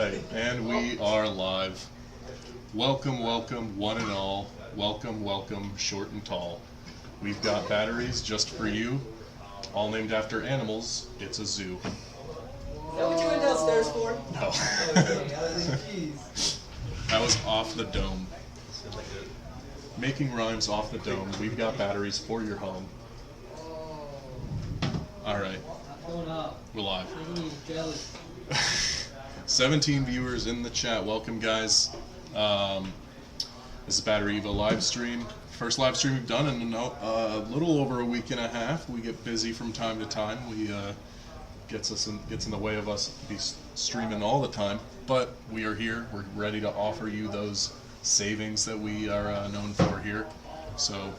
Alright, and we are live. Welcome, welcome, one and all. Welcome, welcome, short and tall. We've got batteries just for you, all named after animals. It's a zoo. Is that what you went downstairs for? No. Okay, I was like, jeez. That was off the dome. Making rhymes off the dome. We've got batteries for your home. Alright, Going up. we're live. Making me jealous. 17 viewers in the chat. Welcome, guys. This is BatteryEvo live stream. First live stream we've done in a little over a week and a half. We get busy from time to time. We gets in the way of us be streaming all the time. But we are here. We're ready to offer you those savings that we are known for here. So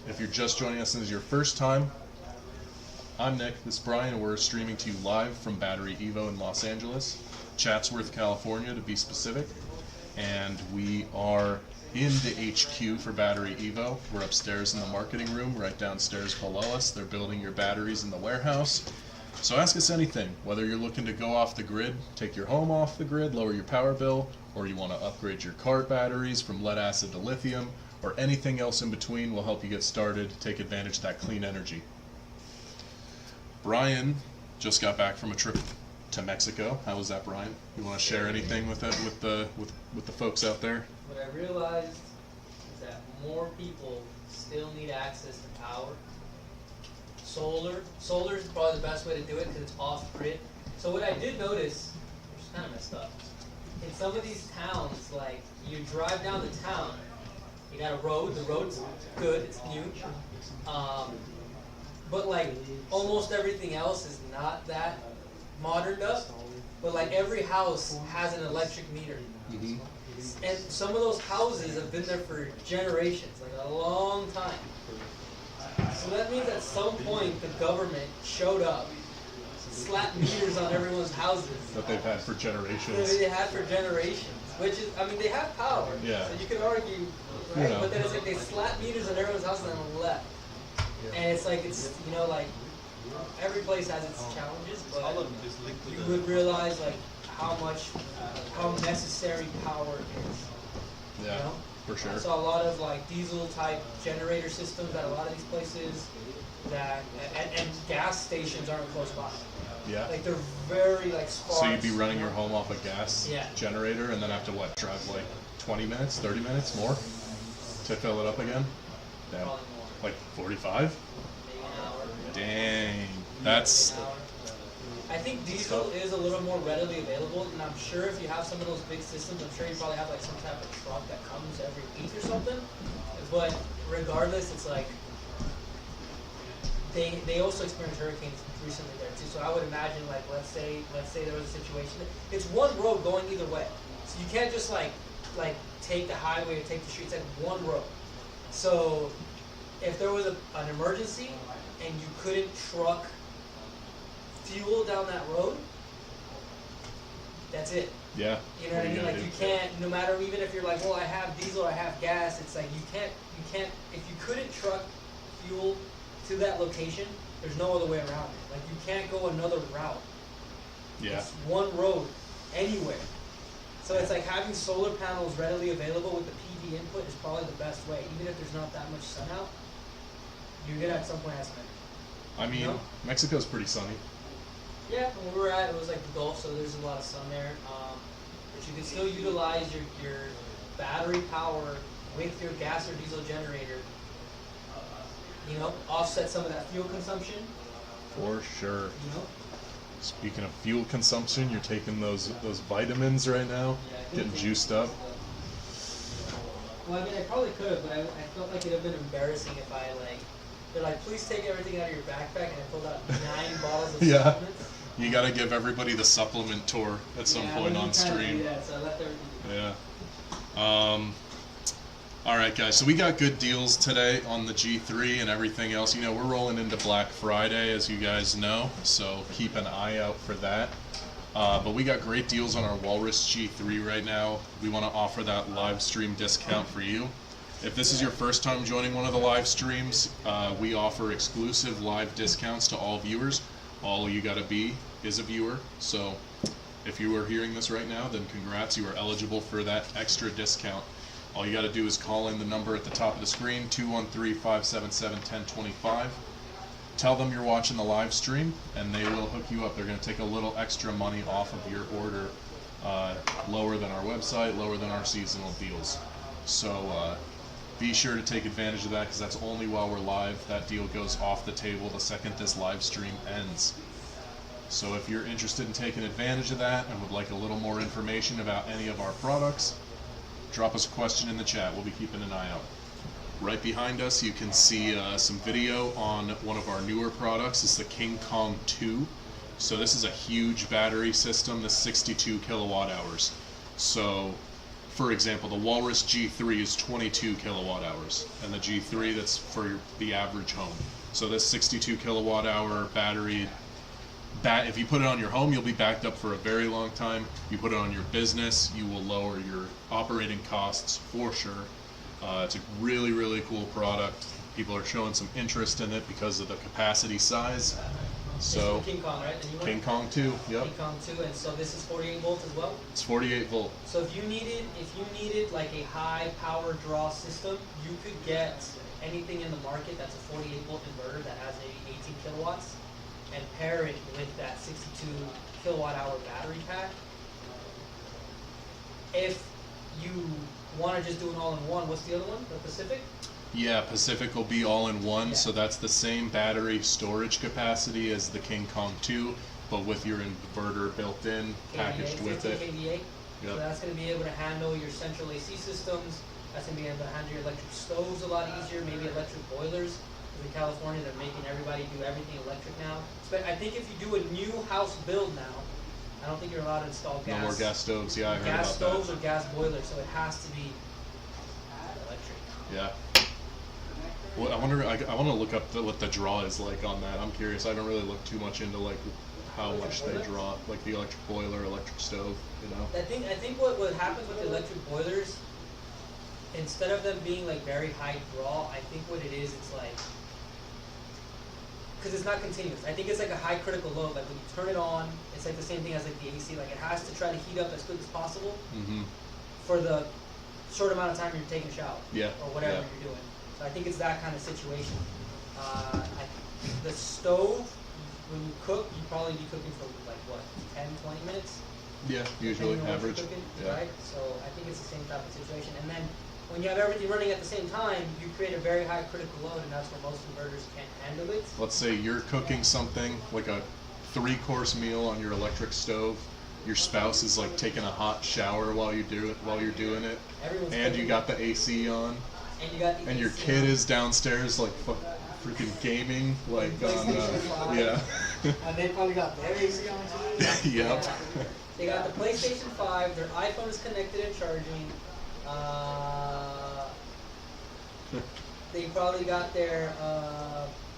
if you're just joining us and this is your first time, I'm Nick, this is Brian, and we're streaming to you live from BatteryEvo in Los Angeles, Chatsworth, California to be specific, and we are in the HQ for BatteryEvo. We're upstairs in the marketing room, right downstairs below us. They're building your batteries in the warehouse. So ask us anything, whether you're looking to go off the grid, take your home off the grid, lower your power bill, or you want to upgrade your car batteries from lead acid to lithium, or anything else in between. We'll help you get started, take advantage of that clean energy. Brian just got back from a trip to Mexico. How was that, Brian? You want to share anything with it with the folks out there? What I realized is that more people still need access to power. Solar is probably the best way to do it because it's off grid. So what I did notice, which is kind of messed up, in some of these towns, like you drive down the town, you got a road. The road's good. It's new. But like almost everything else is not that moderned up. But like every house has an electric meter. Mm-hmm. And some of those houses have been there for generations, like a long time. So that means at some point the government showed up, slapped meters on everyone's houses. That they've had for generations. That they had for generations. Which is, I mean, they have power. Yeah. So you could argue, right? Yeah. But then it's like they slapped meters on everyone's house and then left. And it's like, it's, you know, like, every place has its challenges, but you would realize, like, how necessary power is. Yeah, You know? for sure. I saw a lot of, like, diesel-type generator systems at a lot of these places that, and gas stations aren't close by. Yeah. Like, they're very, like, sparse. So you'd be running your home off a gas Yeah. generator and then have to, what, drive like 20 minutes, 30 minutes more to fill it up again? Damn. Probably more. Like 45? Maybe an hour. Dang. That's... An hour. I think diesel is a little more readily available, and I'm sure if you have some of those big systems, I'm sure you probably have like some type of truck that comes every week or something. But regardless, it's like they also experienced hurricanes recently there too. So I would imagine, like, let's say there was a situation. It's one road going either way, so you can't just like take the highway or take the street. It's like one road. So if there was an emergency and you couldn't truck fuel down that road, that's it. Yeah. You know what I mean? Like, you can't, no matter, even if you're like, well, I have diesel, I have gas, it's like you can't, if you couldn't truck fuel to that location, there's no other way around it. Like, you can't go another route. Yeah. It's one road, anywhere. So it's like having solar panels readily available with the PV input is probably the best way. Even if there's not that much sun out, you're gonna at some point have some energy. I mean, No? Mexico's pretty sunny. Yeah, when we were at, it was like the Gulf, so there's a lot of sun there. But you can still utilize your battery power with your gas or diesel generator. You know, offset some of that fuel consumption. For sure. You know. Speaking of fuel consumption, you're taking those vitamins right now, Yeah, getting juiced up. Well, I mean, I probably could have, but I felt like it'd have been embarrassing if I they're like, please take everything out of your backpack, and I pulled out 9 bottles of Yeah. supplements. You gotta give everybody the supplement tour at some point on stream. Yeah, so I left everything. Yeah. Alright guys, so we got good deals today on the G3 and everything else. You know, we're rolling into Black Friday, as you guys know, so keep an eye out for that. But we got great deals on our Walrus G3 right now. We want to offer that live stream discount for you. If this is your first time joining one of the live streams, we offer exclusive live discounts to all viewers. All you gotta be is a viewer. So If you are hearing this right now, then congrats, you are eligible for that extra discount. All you got to do is call in the number at the top of the screen, 213-577-1025. Tell them you're watching the live stream, and they will hook you up. They're going to take a little extra money off of your order, lower than our website, lower than our seasonal deals. So be sure to take advantage of that, because that's only while we're live. That deal goes off the table the second this live stream ends. So if you're interested in taking advantage of that and would like a little more information about any of our products, drop us a question in the chat. We'll be keeping an eye out. Right behind us, you can see some video on one of our newer products. It's the King Kong 2. So this is a huge battery system, the 62 kilowatt hours. So, for example, the Walrus G3 is 22 kilowatt hours, and the G3, that's for the average home. So this 62 kilowatt hour battery, if you put it on your home, you'll be backed up for a very long time. You put it on your business, you will lower your operating costs for sure. It's a really, really cool product. People are showing some interest in it because of the capacity size. So King Kong, right? The new one? King Kong 2, yep. King Kong 2, and so this is 48 volts as well? It's 48 volt. So if you needed like a high power draw system, you could get anything in the market that's a 48 volt inverter that has a 18 kilowatts and pair it with that 62 kilowatt hour battery pack. If you want to just do an all-in-one, what's the other one? The Pacific? Yeah, Pacific will be all in one, Yeah. so that's the same battery storage capacity as the King Kong 2, but with your inverter built in, packaged with it. KVA. So Yep. that's going to be able to handle your central AC systems. That's going to be able to handle your electric stoves a lot easier, maybe electric boilers. Because in California, they're making everybody do everything electric now. But I think if you do a new house build now, I don't think you're allowed to install gas. No more gas stoves, yeah, I heard Gas about stoves or gas boilers, so it has to be electric. that. Yeah. Well, I wonder, I want to look up what the draw is like on that. I'm curious. I haven't really looked too much into like how much they draw, like the electric boiler, electric stove, you know. I think what happens with the electric boilers, instead of them being like very high draw, I think what it is, it's like, because it's not continuous. I think it's like a high critical load. Like when you turn it on, it's like the same thing as like the AC. Like it has to try to heat up as quick as possible for the short amount of time you're taking a shower, Yeah. or whatever Yeah. you're doing. So I think it's that kind of situation. The stove, when you cook, you probably be cooking for like what, 10, 20 minutes? Yeah, usually Depending on what you're average. cooking, Yeah. right? So I think it's the same type of situation. And then when you have everything running at the same time, you create a very high critical load, and that's where most inverters can't handle it. Let's say you're cooking something like a 3-course meal on your electric stove. Your spouse is like taking a hot shower while you're doing it, Everyone's and you cooking. got the AC on, And you got the and your AC kid on. is downstairs like freaking gaming, like on PlayStation 5. yeah. And they probably got their AC on too. Yep. They got the PlayStation 5, their iPhone is connected and charging. They probably got their,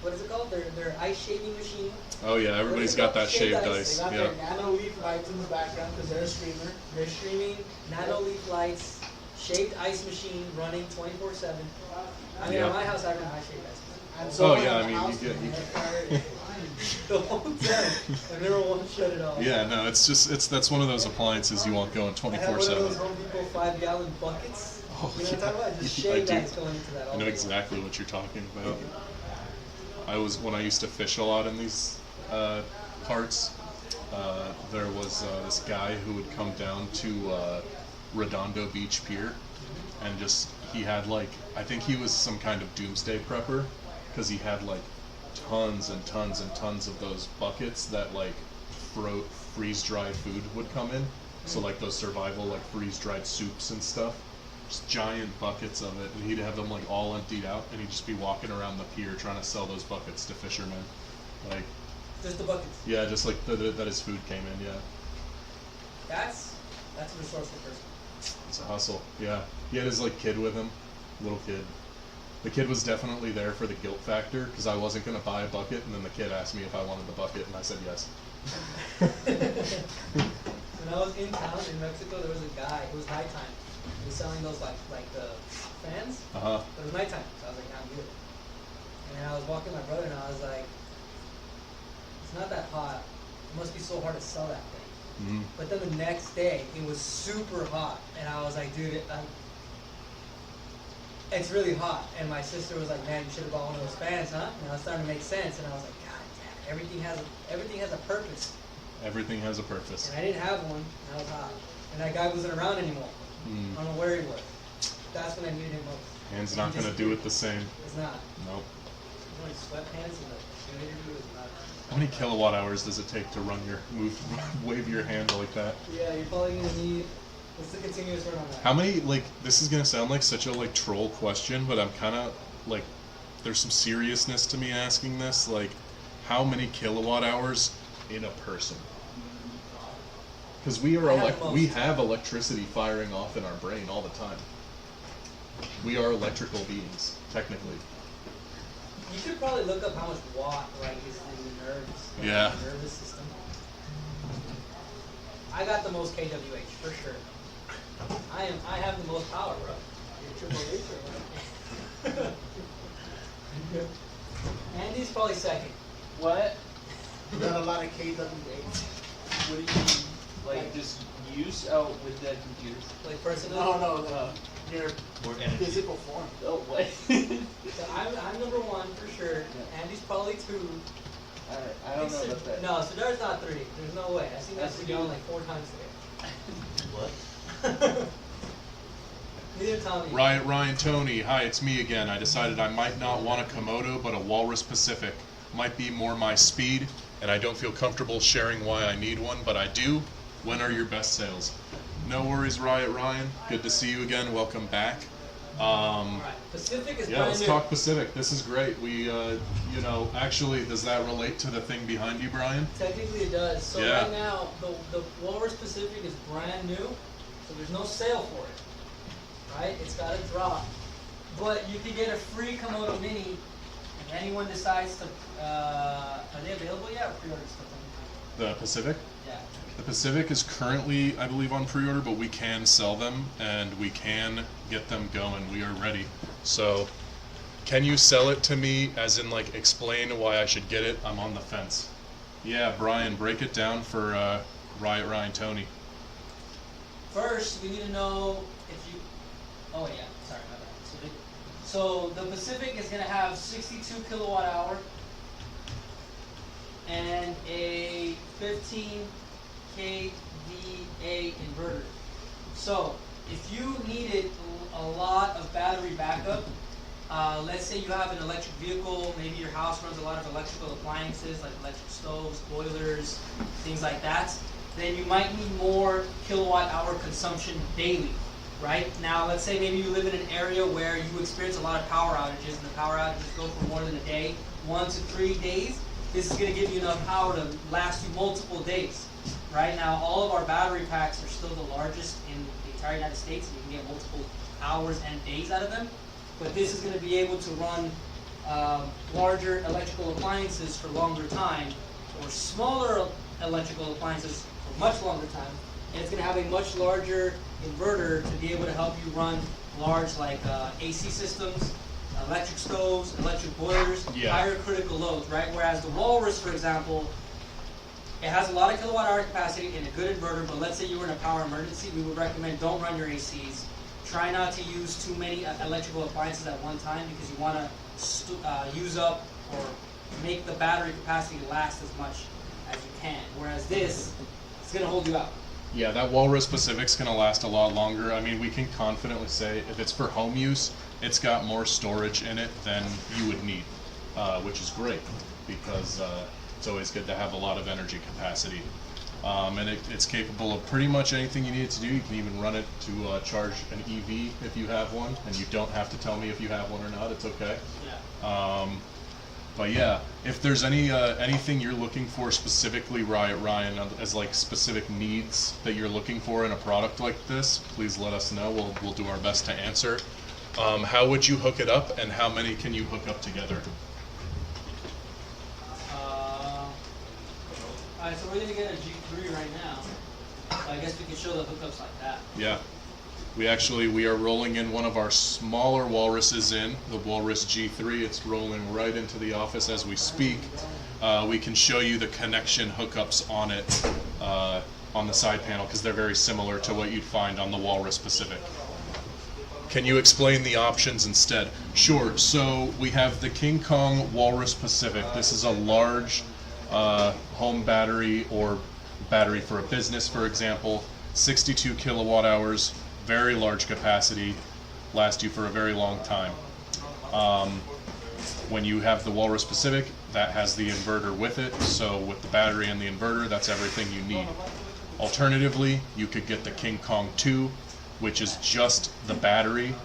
what is it called? Their ice shaving machine. Oh yeah, everybody's got that Shaved shaved ice. ice. They got Yeah. their nano leaf lights in the background because they're a streamer. They're streaming, nano leaf lights, shaved ice machine running 24/7. I mean, Yeah. at my house, I run high shaved ice. And Oh, someone yeah, at I the mean, house you get- with you a fire. The whole time. I never once shut it off. Yeah, no, that's one of those appliances you want going I have one of those 24/7. Home Depot 5-gallon buckets. Oh, You know what I'm talking about? Just yeah, I shaved do. ice going into that. I all know day. exactly what you're talking about. When I used to fish a lot in these parts, there was this guy who would come down to Redondo Beach Pier, and he had like, I think he was some kind of doomsday prepper, because he had like tons and tons and tons of those buckets that like freeze-dried food would come in. So like those survival like freeze-dried soups and stuff. Just giant buckets of it, and he'd have them like all emptied out, and he'd just be walking around the pier trying to sell those buckets to fishermen. Like, Just the buckets. yeah, just like that his food came in. Yeah, That's a resourceful person. it's a hustle. Yeah, he had his like kid with him, little kid. The kid was definitely there for the guilt factor, because I wasn't gonna buy a bucket, and then the kid asked me if I wanted the bucket, and I said yes. When I was in town in Mexico, there was a guy. It was nighttime. He was selling those like the fans, Uh huh. but it was nighttime. So I was like, I'm good. And then I was walking with my brother, and I was like, it's not that hot. It must be so hard to sell that thing. Mm. But then the next day, it was super hot, and I was like, dude, it's really hot. And my sister was like, man, you should have bought one of those fans, huh? And I was starting to make sense, and I was like, God damn it, everything has a purpose. Everything has a purpose. And I didn't have one, and I was hot. And that guy wasn't around anymore. Mm. I don't know where he was. That's when I needed him most. Hand's not going to do it the same. It's not. Nope. You know, sweatpants and the interview is not. How many kilowatt hours does it take to wave your hand like that? Yeah, you're probably gonna need. What's the continuous run on that? How many, like, this is gonna sound like such a, like, troll question, but I'm kind of, like, there's some seriousness to me asking this, like, how many kilowatt hours in a person? Because we have electricity firing off in our brain all the time. We are electrical beings, technically. You should probably look up how much watt, like, is in the nerves. Like, Yeah. the nervous system. I got the most kWh for sure. I have the most power, bro. You're Triple H or what? Andy's probably second. What? You got a lot of KWH. What do you mean? Like just use out with the computers? Like personally. No, your Or energy? physical form. No way. So I'm number one for sure. Yeah. Andy's probably two. I don't know about that. No, Siddhar's not three. There's no way. I've seen that That's three two. down like 4 times What? today. Neither Tommy. Ryan Tony, hi, it's me again. I decided I might not want a Komodo, but a Walrus Pacific might be more my speed, and I don't feel comfortable sharing why I need one, but I do. When are your best sales? No worries, Ryan. Good to see you again. Welcome back. Alright, Pacific is Yeah, brand let's new. talk Pacific. This is great. We, actually, does that relate to the thing behind you, Brian? Technically it does. So Yeah. right now, the Walrus Pacific is brand new, so there's no sale for it. Right? It's got a drop. But you can get a free Komodo Mini if anyone decides to, are they available yet or pre-order stuff? The Pacific? Yeah. The Pacific is currently, I believe, on pre-order, but we can sell them and we can get them going. We are ready. So, can you sell it to me, as in, like, explain why I should get it? I'm on the fence. Yeah, Brian, break it down for Ryan Tony. First, we need to know if you. Oh yeah, sorry, my bad. So the Pacific is gonna have 62 kilowatt hour and a 15 kVA inverter. So if you needed a lot of battery backup, let's say you have an electric vehicle, maybe your house runs a lot of electrical appliances like electric stoves, boilers, things like that, then you might need more kilowatt hour consumption daily, right? Now, let's say maybe you live in an area where you experience a lot of power outages, and the power outages go for more than a day, 1 to 3 days. This is going to give you enough power to last you multiple days. Right now, all of our battery packs are still the largest in the entire United States, and you can get multiple hours and days out of them. But this is going to be able to run larger electrical appliances for longer time, or smaller electrical appliances for much longer time. And it's going to have a much larger inverter to be able to help you run large, like AC systems, electric stoves, electric boilers, Yeah. higher critical loads, right? Whereas the Walrus, for example, it has a lot of kilowatt hour capacity and a good inverter, but let's say you were in a power emergency, we would recommend don't run your ACs. Try not to use too many electrical appliances at one time, because you want to use up or make the battery capacity last as much as you can. Whereas this, it's going to hold you out. Yeah, that Walrus Pacific's going to last a lot longer. I mean, we can confidently say if it's for home use, it's got more storage in it than you would need, which is great, because it's always good to have a lot of energy capacity. And it's capable of pretty much anything you need it to do. You can even run it to charge an EV if you have one, and you don't have to tell me if you have one or not. It's okay. Yeah. But yeah, if there's anything you're looking for specifically, Ryan, as like specific needs that you're looking for in a product like this, please let us know. We'll do our best to answer. How would you hook it up, and how many can you hook up together? Alright, so we're going to get a G3 right now. So I guess we can show the hookups like that. Yeah. We are rolling in one of our smaller Walruses in, the Walrus G3. It's rolling right into the office as we speak. We can show you the connection hookups on it on the side panel because they're very similar to what you'd find on the Walrus Pacific. Can you explain the options instead? Sure. So we have the King Kong Walrus Pacific. This is a large home battery or battery for a business, for example. 62 kilowatt hours, very large capacity, last you for a very long time. When you have the Walrus Pacific, that has the inverter with it. So with the battery and the inverter, that's everything you need. Alternatively, you could get the King Kong 2, which is just the battery,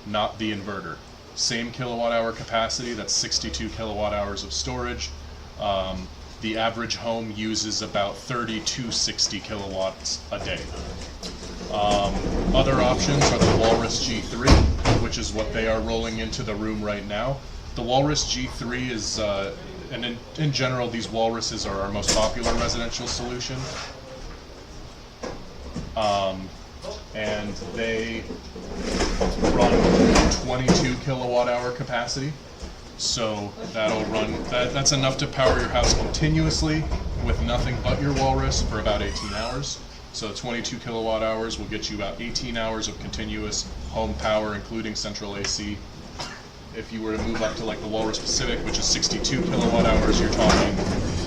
not the inverter. Same kilowatt hour capacity, that's 62 kilowatt hours of storage. The average home uses about 30 to 60 kilowatts a day. Other options are the Walrus G3, which is what they are rolling into the room right now. The Walrus G3 is, and in general, these Walruses are our most popular residential solution. And they run 22 kilowatt hour capacity. So that'll run, that's enough to power your house continuously with nothing but your Walrus for about 18 hours. So 22 kilowatt hours will get you about 18 hours of continuous home power, including central AC. If you were to move up to like the Walrus Pacific, which is 62 kilowatt hours, you're talking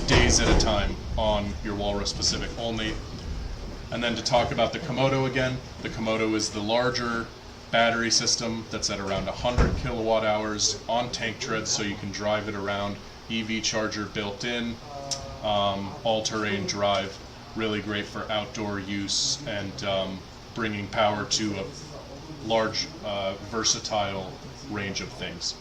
days at a time on your Walrus Pacific only. And then to talk about the Komodo again, the Komodo is the larger battery system that's at around 100 kilowatt hours on tank treads, so you can drive it around. EV charger built in, all-terrain drive, really great for outdoor use and bringing power to a large, versatile range of things.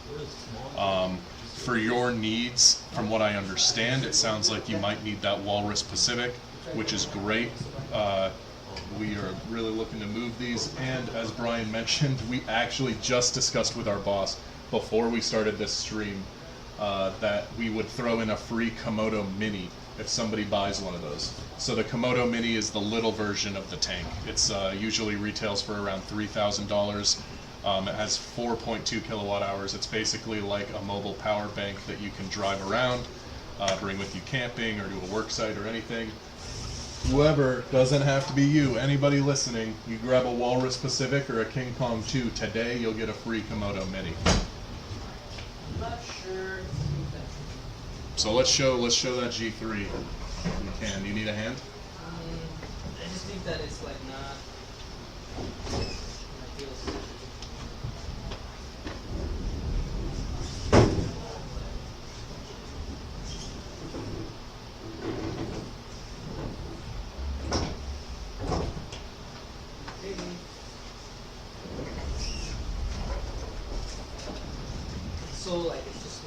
For your needs, from what I understand, it sounds like you might need that Walrus Pacific, which is great. We are really looking to move these, and as Brian mentioned, we actually just discussed with our boss before we started this stream that we would throw in a free Komodo Mini if somebody buys one of those. So the Komodo Mini is the little version of the tank. It's usually retails for around $3,000. It has 4.2 kilowatt hours. It's basically like a mobile power bank that you can drive around, bring with you camping or to a work site or anything. Whoever, doesn't have to be you, anybody listening, you grab a Walrus Pacific or a King Kong 2 today, you'll get a free Komodo Mini. I'm not sure. So let's show that G3 if we can. Do you need a hand? I just think that it's like not ideal situation. So like it's just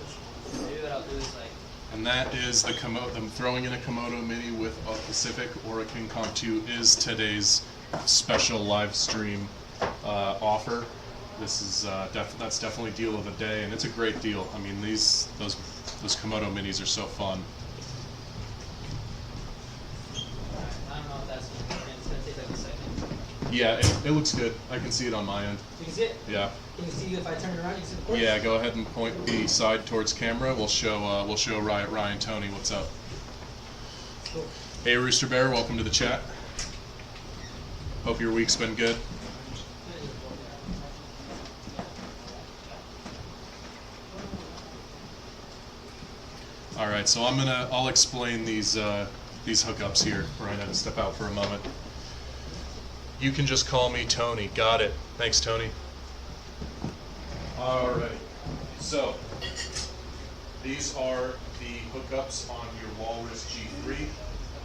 maybe what I'll do is like. And that is the Komodo. Them throwing in a Komodo Mini with a Pacific or a King Kong 2 is today's special live stream offer. This is that's definitely deal of the day, and it's a great deal. I mean, those Komodo Minis are so fun. I don't know if that's important. It's gonna take like a second. Yeah, it looks good. I can see it on my end. You can see it? Yeah. Can you see if I turn it around? You can see the ports? Yeah, go ahead and point the side towards camera. We'll show Ryan Tony what's up. Cool. Hey Rooster Bear, welcome to the chat. Hope your week's been good. All right, so I'll explain these hookups here. Brian had to step out for a moment. You can just call me Tony. Got it. Thanks, Tony. Alright, so these are the hookups on your Walrus G3.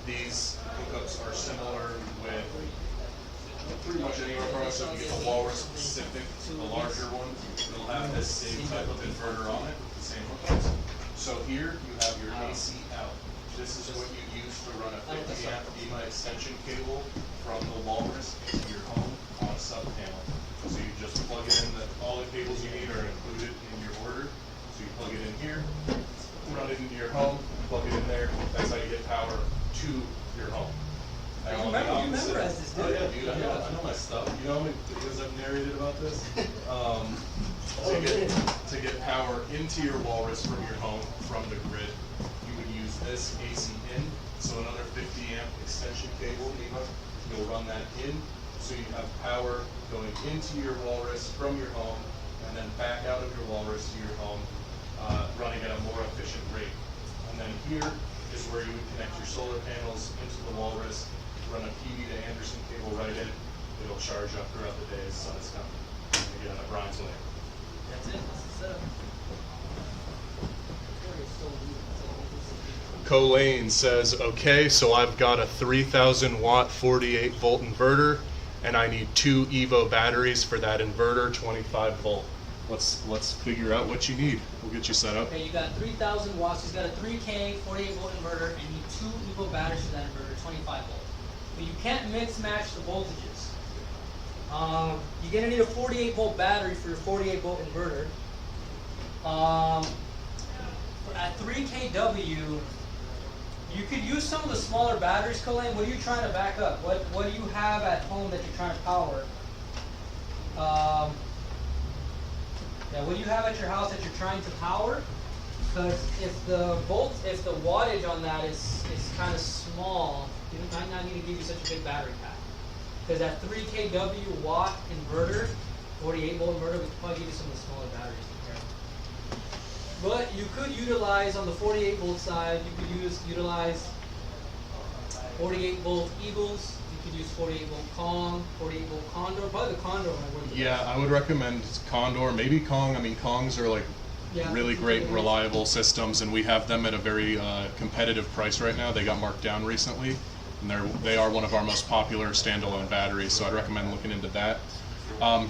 These hookups are similar with pretty much anywhere from us. So if you get the Walrus Pacific, the larger one, it'll have this same type of inverter on it, the same hookups. So here you have your AC out. This is what you use to run a 50 amp EMA extension cable from the Walrus into your home on a sub panel. So you just plug it in, all the cables you need are included in your order. So you plug it in here, run it into your home, plug it in there. That's how you get power to your home. You memorized this, dude. Oh yeah, dude, I know my stuff. You know how many videos I've narrated about this? To get power into your Walrus from your home, from the grid, you would use use this AC in, so another 50 amp extension cable, you'll run that in, so you have power going into your walrus from your home, and then back out of your walrus to your home, running at a more efficient rate. And then here is where you would connect your solar panels into the walrus, run a PV to Anderson cable right in, it'll charge up throughout the day as the sun is coming. And again, at Brian's land. That's it. That's the setup. Colane says, okay, so I've got a 3,000 watt 48 volt inverter, and I need 2 Evo batteries for that inverter, 25 volt. Let's figure out what you need. We'll get you set up. Okay, you got 3,000 watts. He's got a 3K 48 volt inverter, and you need 2 Evo batteries for that inverter, 25 volt. But you can't mix match the voltages. You're gonna need a 48 volt battery for your 48 volt inverter. At 3 kW, you could use some of the smaller batteries, Colleen. What are you trying to back up? What do you have at home that you're trying to power? Yeah, what do you have at your house that you're trying to power? Because if the wattage on that is kind of small, you might not need to give you such a big battery pack. Because that 3 kW watt inverter, 48 volt inverter, we could probably give you some of the smaller batteries. But you could utilize on the 48 volt side, you could utilize 48 volt Eagles, you could use 48 volt Kong, 48 volt Condor, probably the Condor one I would. Yeah, I would recommend Condor, maybe Kong. I mean, Kongs are like really great, reliable systems, and we have them at a very competitive price right now. They got marked down recently, and they are one of our most popular standalone batteries, so I'd recommend looking into that.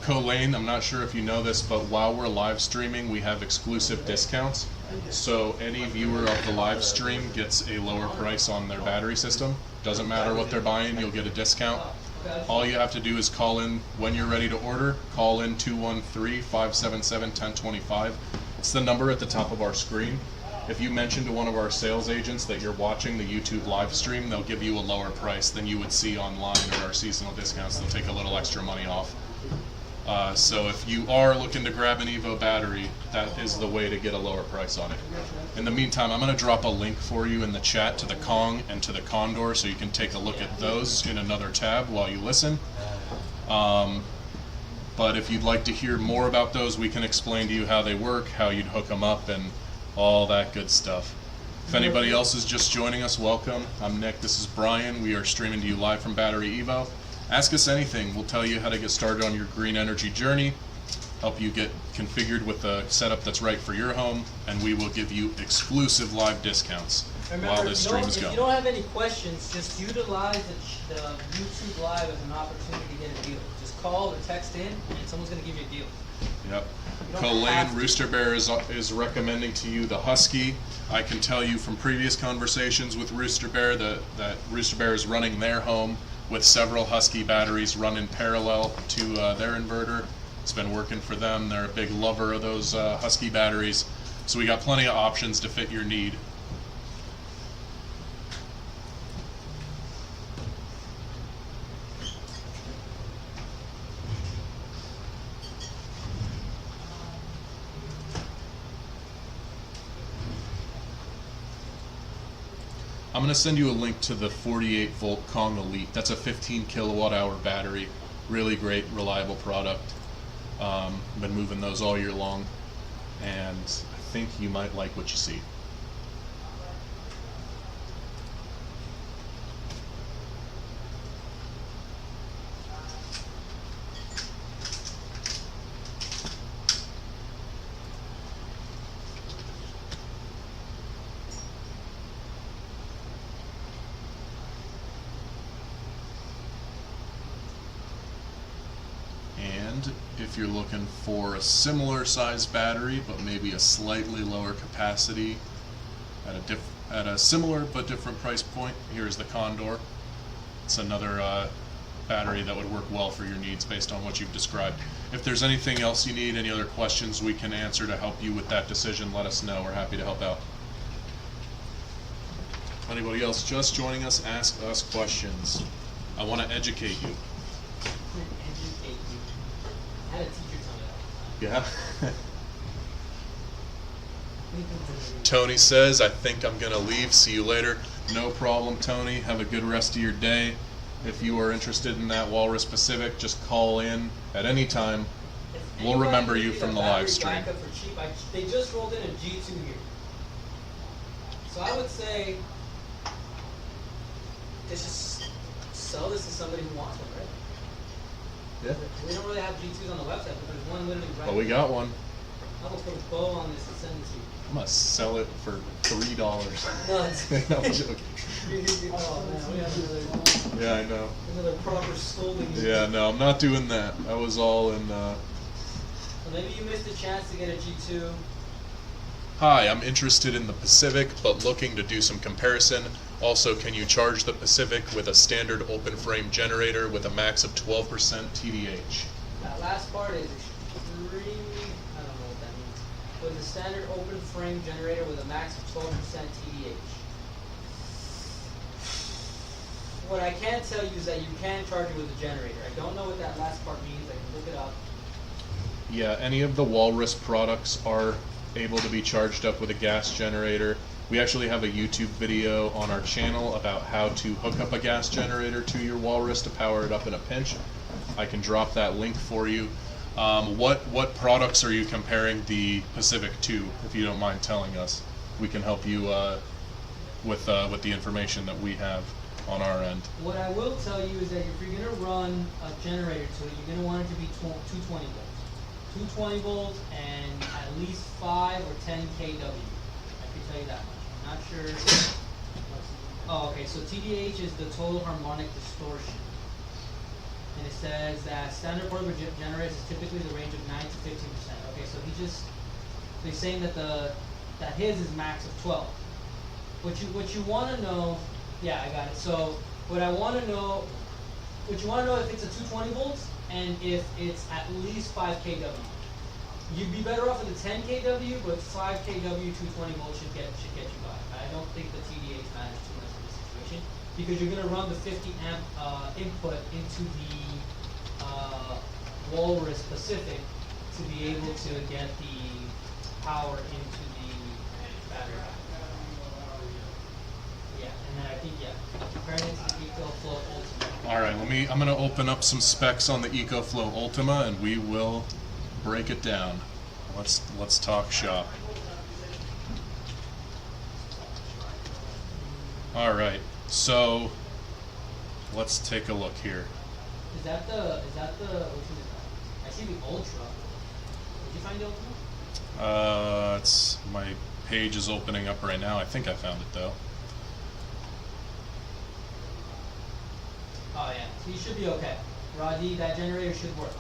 Colane, I'm not sure if you know this, but while we're live streaming, we have exclusive discounts. So any viewer of the live stream gets a lower price on their battery system. Doesn't matter what they're buying, you'll get a discount. All you have to do is call in when you're ready to order. Call in 213-577-1025. It's the number at the top of our screen. If you mention to one of our sales agents that you're watching the YouTube live stream, they'll give you a lower price than you would see online or our seasonal discounts. They'll take a little extra money off. So if you are looking to grab an Evo battery, that is the way to get a lower price on it. In the meantime, I'm going to drop a link for you in the chat to the Kong and to the Condor, so you can take a look at those in another tab while you listen. But if you'd like to hear more about those, we can explain to you how they work, how you'd hook them up, and all that good stuff. If anybody else is just joining us, welcome. I'm Nick, this is Brian. We are streaming to you live from BatteryEvo. Ask us anything. We'll tell you how to get started on your green energy journey, help you get configured with a setup that's right for your home, and we will give you exclusive live discounts while this stream is going. If you don't have any questions, just utilize the YouTube Live as an opportunity to get a deal. Just call or text in, and someone's going to give you a deal. Yep. Colane Rooster Bear is recommending to you the Husky. I can tell you from previous conversations with Rooster Bear that Rooster Bear is running their home with several Husky batteries run in parallel to their inverter. It's been working for them. They're a big lover of those Husky batteries. So we got plenty of options to fit your need. I'm going to send you a link to the 48 volt Kong Elite. That's a 15 kilowatt hour battery. Really great, reliable product. Been moving those all year long, and I think you might like what you see. If you're looking for a similar size battery but maybe a slightly lower capacity at a similar but different price point, here's the Condor. It's another battery that would work well for your needs based on what you've described. If there's anything else you need, any other questions we can answer to help you with that decision, let us know. We're happy to help out. Anybody else just joining us, ask us questions. I want to educate you. I had a teacher tell me that. Yeah. Tony says, I think I'm going to leave. See you later. No problem, Tony. Have a good rest of your day. If you are interested in that Walrus Pacific, just call in at any time. If We'll anybody remember you needs from a the battery live stream. backup for cheap, they just rolled in a G2 here. So I would say, just sell this to somebody who wants one, right? Yeah. We don't really have G2s on the website, but there's one literally right But we got one. I'm gonna put a bow on this and send it to you. I'm going to sell it for $3. No, it's No, I'm joking. oh man, we have another Yeah, I know. proper scolding. Yeah, no, I'm not doing that. I was all in, So maybe you missed a chance to get a G2. Hi, I'm interested in the Pacific, but looking to do some comparison. Also, can you charge the Pacific with a standard open frame generator with a max of 12% TDH? That last part is extremely, I don't know what that means. With a standard open frame generator with a max of 12% TDH. What I can tell you is that you can charge it with a generator. I don't know what that last part means. I can look it up. Yeah, any of the Walrus products are able to be charged up with a gas generator. We actually have a YouTube video on our channel about how to hook up a gas generator to your Walrus to power it up in a pinch. I can drop that link for you. What products are you comparing the Pacific to, if you don't mind telling us? We can help you with the information that we have on our end. What I will tell you is that if you're going to run a generator to it, you're going to want it to be 220 volts. 220 volts and at least 5 or 10 kW. I can tell you that much. I'm not sure. Oh, okay. So TDH is the total harmonic distortion, and it says that standard portable generators is typically the range of 9 to 15%. Okay, so he's saying that that his is max of 12. What you want to know? Yeah, I got it. So what you want to know if it's a 220 volts and if it's at least 5 kW. You'd be better off with a 10 kW, but 5 kW 220 volts should get you by. I don't think the TDH matters too much in this situation because you're going to run the 50 amp input into the Walrus Pacific to be able to get the power into the battery. Yeah, and then I think comparing it to the EcoFlow Ultima. All right, I'm going to open up some specs on the EcoFlow Ultima, and we will break it down. Let's talk shop. All right, so let's take a look here. Is that the which one is that? I see the Ultra. Did you find the Ultra? It's my page is opening up right now. I think I found it though. Oh yeah, so you should be okay. Roddy, that generator should work.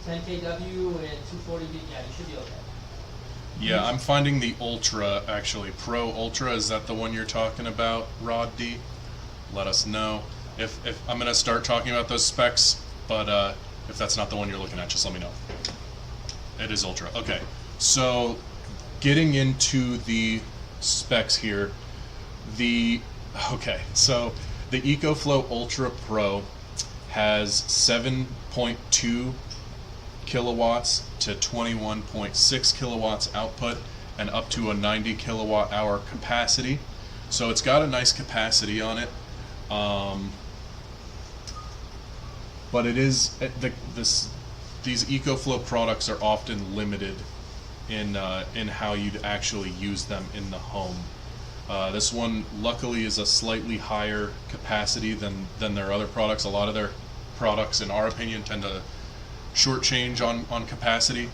10 kW and 240 V, yeah, you should be okay. Yeah, I'm finding the Ultra actually. Pro Ultra, is that the one you're talking about, Rod D? Let us know. If I'm gonna start talking about those specs, but if that's not the one you're looking at, just let me know. It is Ultra. Okay, so getting into the specs here, so the EcoFlow Ultra Pro has 7.2 kilowatts to 21.6 kilowatts output and up to a 90 kilowatt hour capacity. So it's got a nice capacity on it. But it is these EcoFlow products are often limited in how you'd actually use them in the home. This one luckily is a slightly higher capacity than their other products. A lot of their products, in our opinion, tend to shortchange on capacity.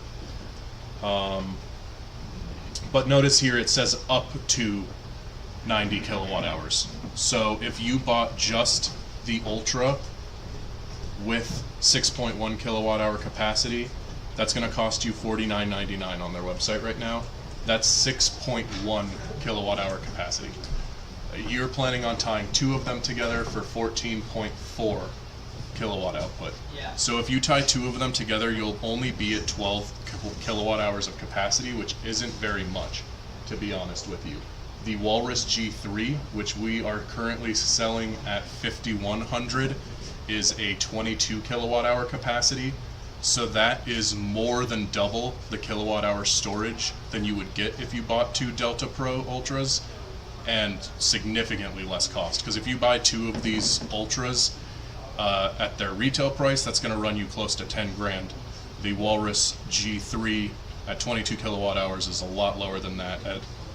But notice here it says up to 90 kilowatt hours. So if you bought just the Ultra with 6.1 kilowatt hour capacity, that's going to cost you $49.99 on their website right now. That's 6.1 kilowatt hour capacity. You're planning on tying two of them together for 14.4 kilowatt output. Yeah. So if you tie two of them together, you'll only be at 12 kilowatt hours of capacity, which isn't very much, to be honest with you. The Walrus G3, which we are currently selling at $5,100, is a 22 kilowatt hour capacity. So that is more than double the kilowatt hour storage than you would get if you bought 2 Delta Pro Ultras, and significantly less cost. Because if you buy 2 of these Ultras at their retail price, that's going to run you close to 10 grand. The Walrus G3 at 22 kilowatt hours is a lot lower than that.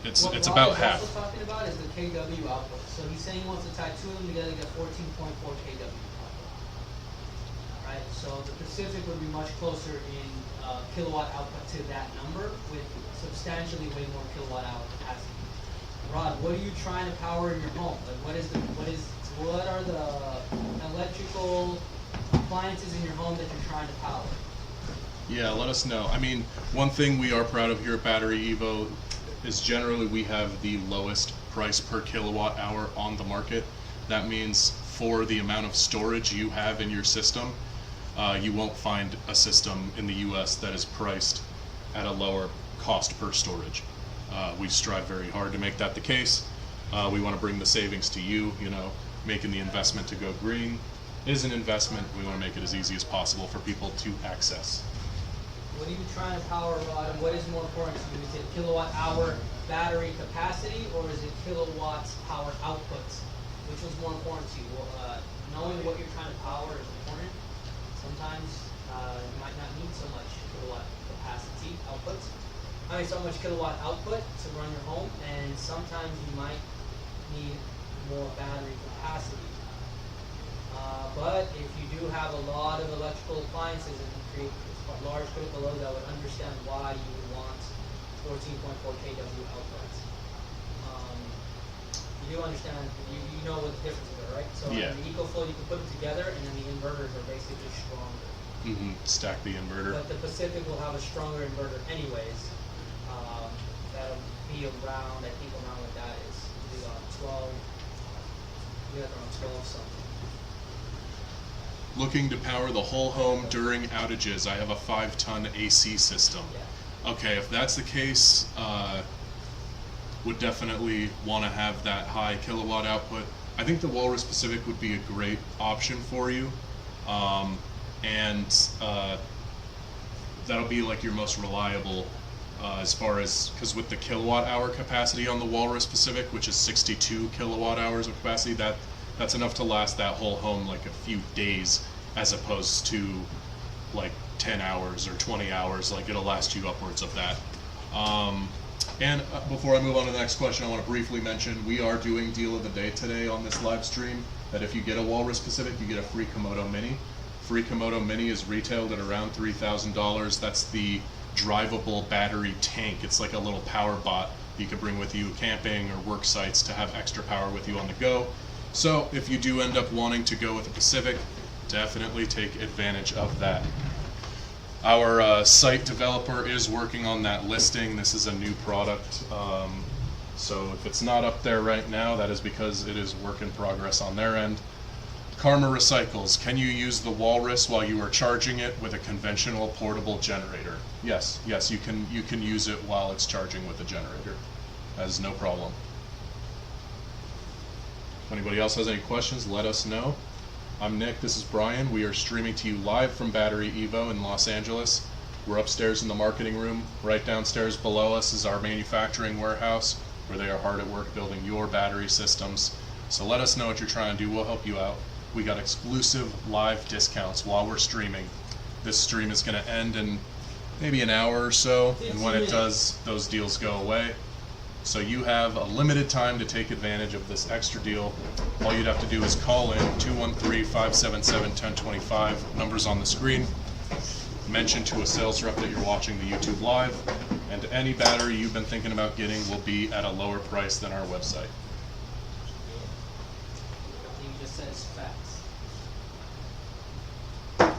It's What it's Rob about is half. also talking about is the KW output. So he's saying he wants to tie 2 of them together to get 14.4 KW output. Right. So the Pacific would be much closer in kilowatt output to that number with substantially way more kilowatt hour capacity. Rod, what are you trying to power in your home? Like, what are the electrical appliances in your home that you're trying to power? Yeah, let us know. I mean, one thing we are proud of here at BatteryEvo is generally we have the lowest price per kilowatt hour on the market. That means for the amount of storage you have in your system, you won't find a system in the US that is priced at a lower cost per storage. We strive very hard to make that the case. We want to bring the savings to you. You know, making the investment to go green is an investment. We want to make it as easy as possible for people to access. What are you trying to power, Rod, and what is more important to you? Is it kilowatt hour battery capacity, or is it kilowatts power output? Which one's more important to you? Well, knowing what you're trying to power is important. Sometimes you might not need so much kilowatt capacity output. So much kilowatt output to run your home, and sometimes you might need more battery capacity. But if you do have a lot of electrical appliances and create a large critical load, I would understand why you would want 14.4 kW output. You do understand, you know what the difference is, right? So Yeah. in the EcoFlow, you can put them together, and then the inverters are basically stronger. Stack the inverter. But the Pacific will have a stronger inverter anyways. That'll be around, I think around what that is. It'll be about 12, we have around 12 something. Looking to power the whole home during outages. I have a 5-ton AC system. Yeah. Okay, if that's the case, would definitely want to have that high kilowatt output. I think the Walrus Pacific would be a great option for you. That'll be like your most reliable as far as, because with the kilowatt hour capacity on the Walrus Pacific, which is 62 kilowatt hours of capacity, that's enough to last that whole home like a few days, as opposed to like 10 hours or 20 hours. Like, it'll last you upwards of that. Before I move on to the next question, I want to briefly mention we are doing deal of the day today on this live stream, that if you get a Walrus Pacific, you get a free Komodo Mini. Free Komodo Mini is retailed at around $3,000. That's the drivable battery tank. It's like a little power bot you could bring with you camping or work sites to have extra power with you on the go. So if you do end up wanting to go with a Pacific, definitely take advantage of that. Our site developer is working on that listing. This is a new product. So if it's not up there right now, that is because it is work in progress on their end. Karma Recycles. Can you use the Walrus while you are charging it with a conventional portable generator? Yes, you can use it while it's charging with a generator. That is no problem. If anybody else has any questions, let us know. I'm Nick, this is Brian. We are streaming to you live from BatteryEvo in Los Angeles. We're upstairs in the marketing room. Right downstairs below us is our manufacturing warehouse, where they are hard at work building your battery systems. So let us know what you're trying to do. We'll help you out. We got exclusive live discounts while we're streaming. This stream is going to end in maybe an hour or so, and when it does, those deals go away. So you have a limited time to take advantage of this extra deal. All you'd have to do is call in 213-577-1025. Numbers on the screen. Mention to a sales rep that you're watching the YouTube live, and any battery you've been thinking about getting will be at a lower price than our website. You just said it's facts. What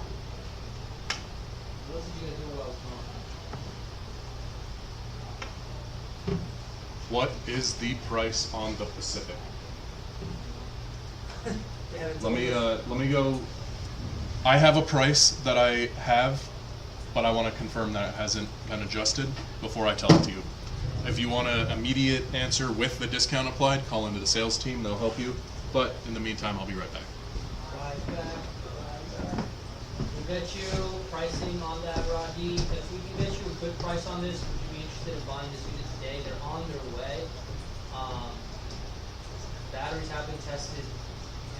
else did you guys do while I was gone? What is the price on the Pacific? Let me go. I have a price that I have, but I want to confirm that it hasn't been adjusted before I tell it to you. If you want an immediate answer with the discount applied, call into the sales team, they'll help you. But in the meantime, I'll be right back. Right back, right back. get you pricing on that, Roddy. If we can get you a good price on this, would you be interested in buying this unit today? They're on their way. Batteries have been tested.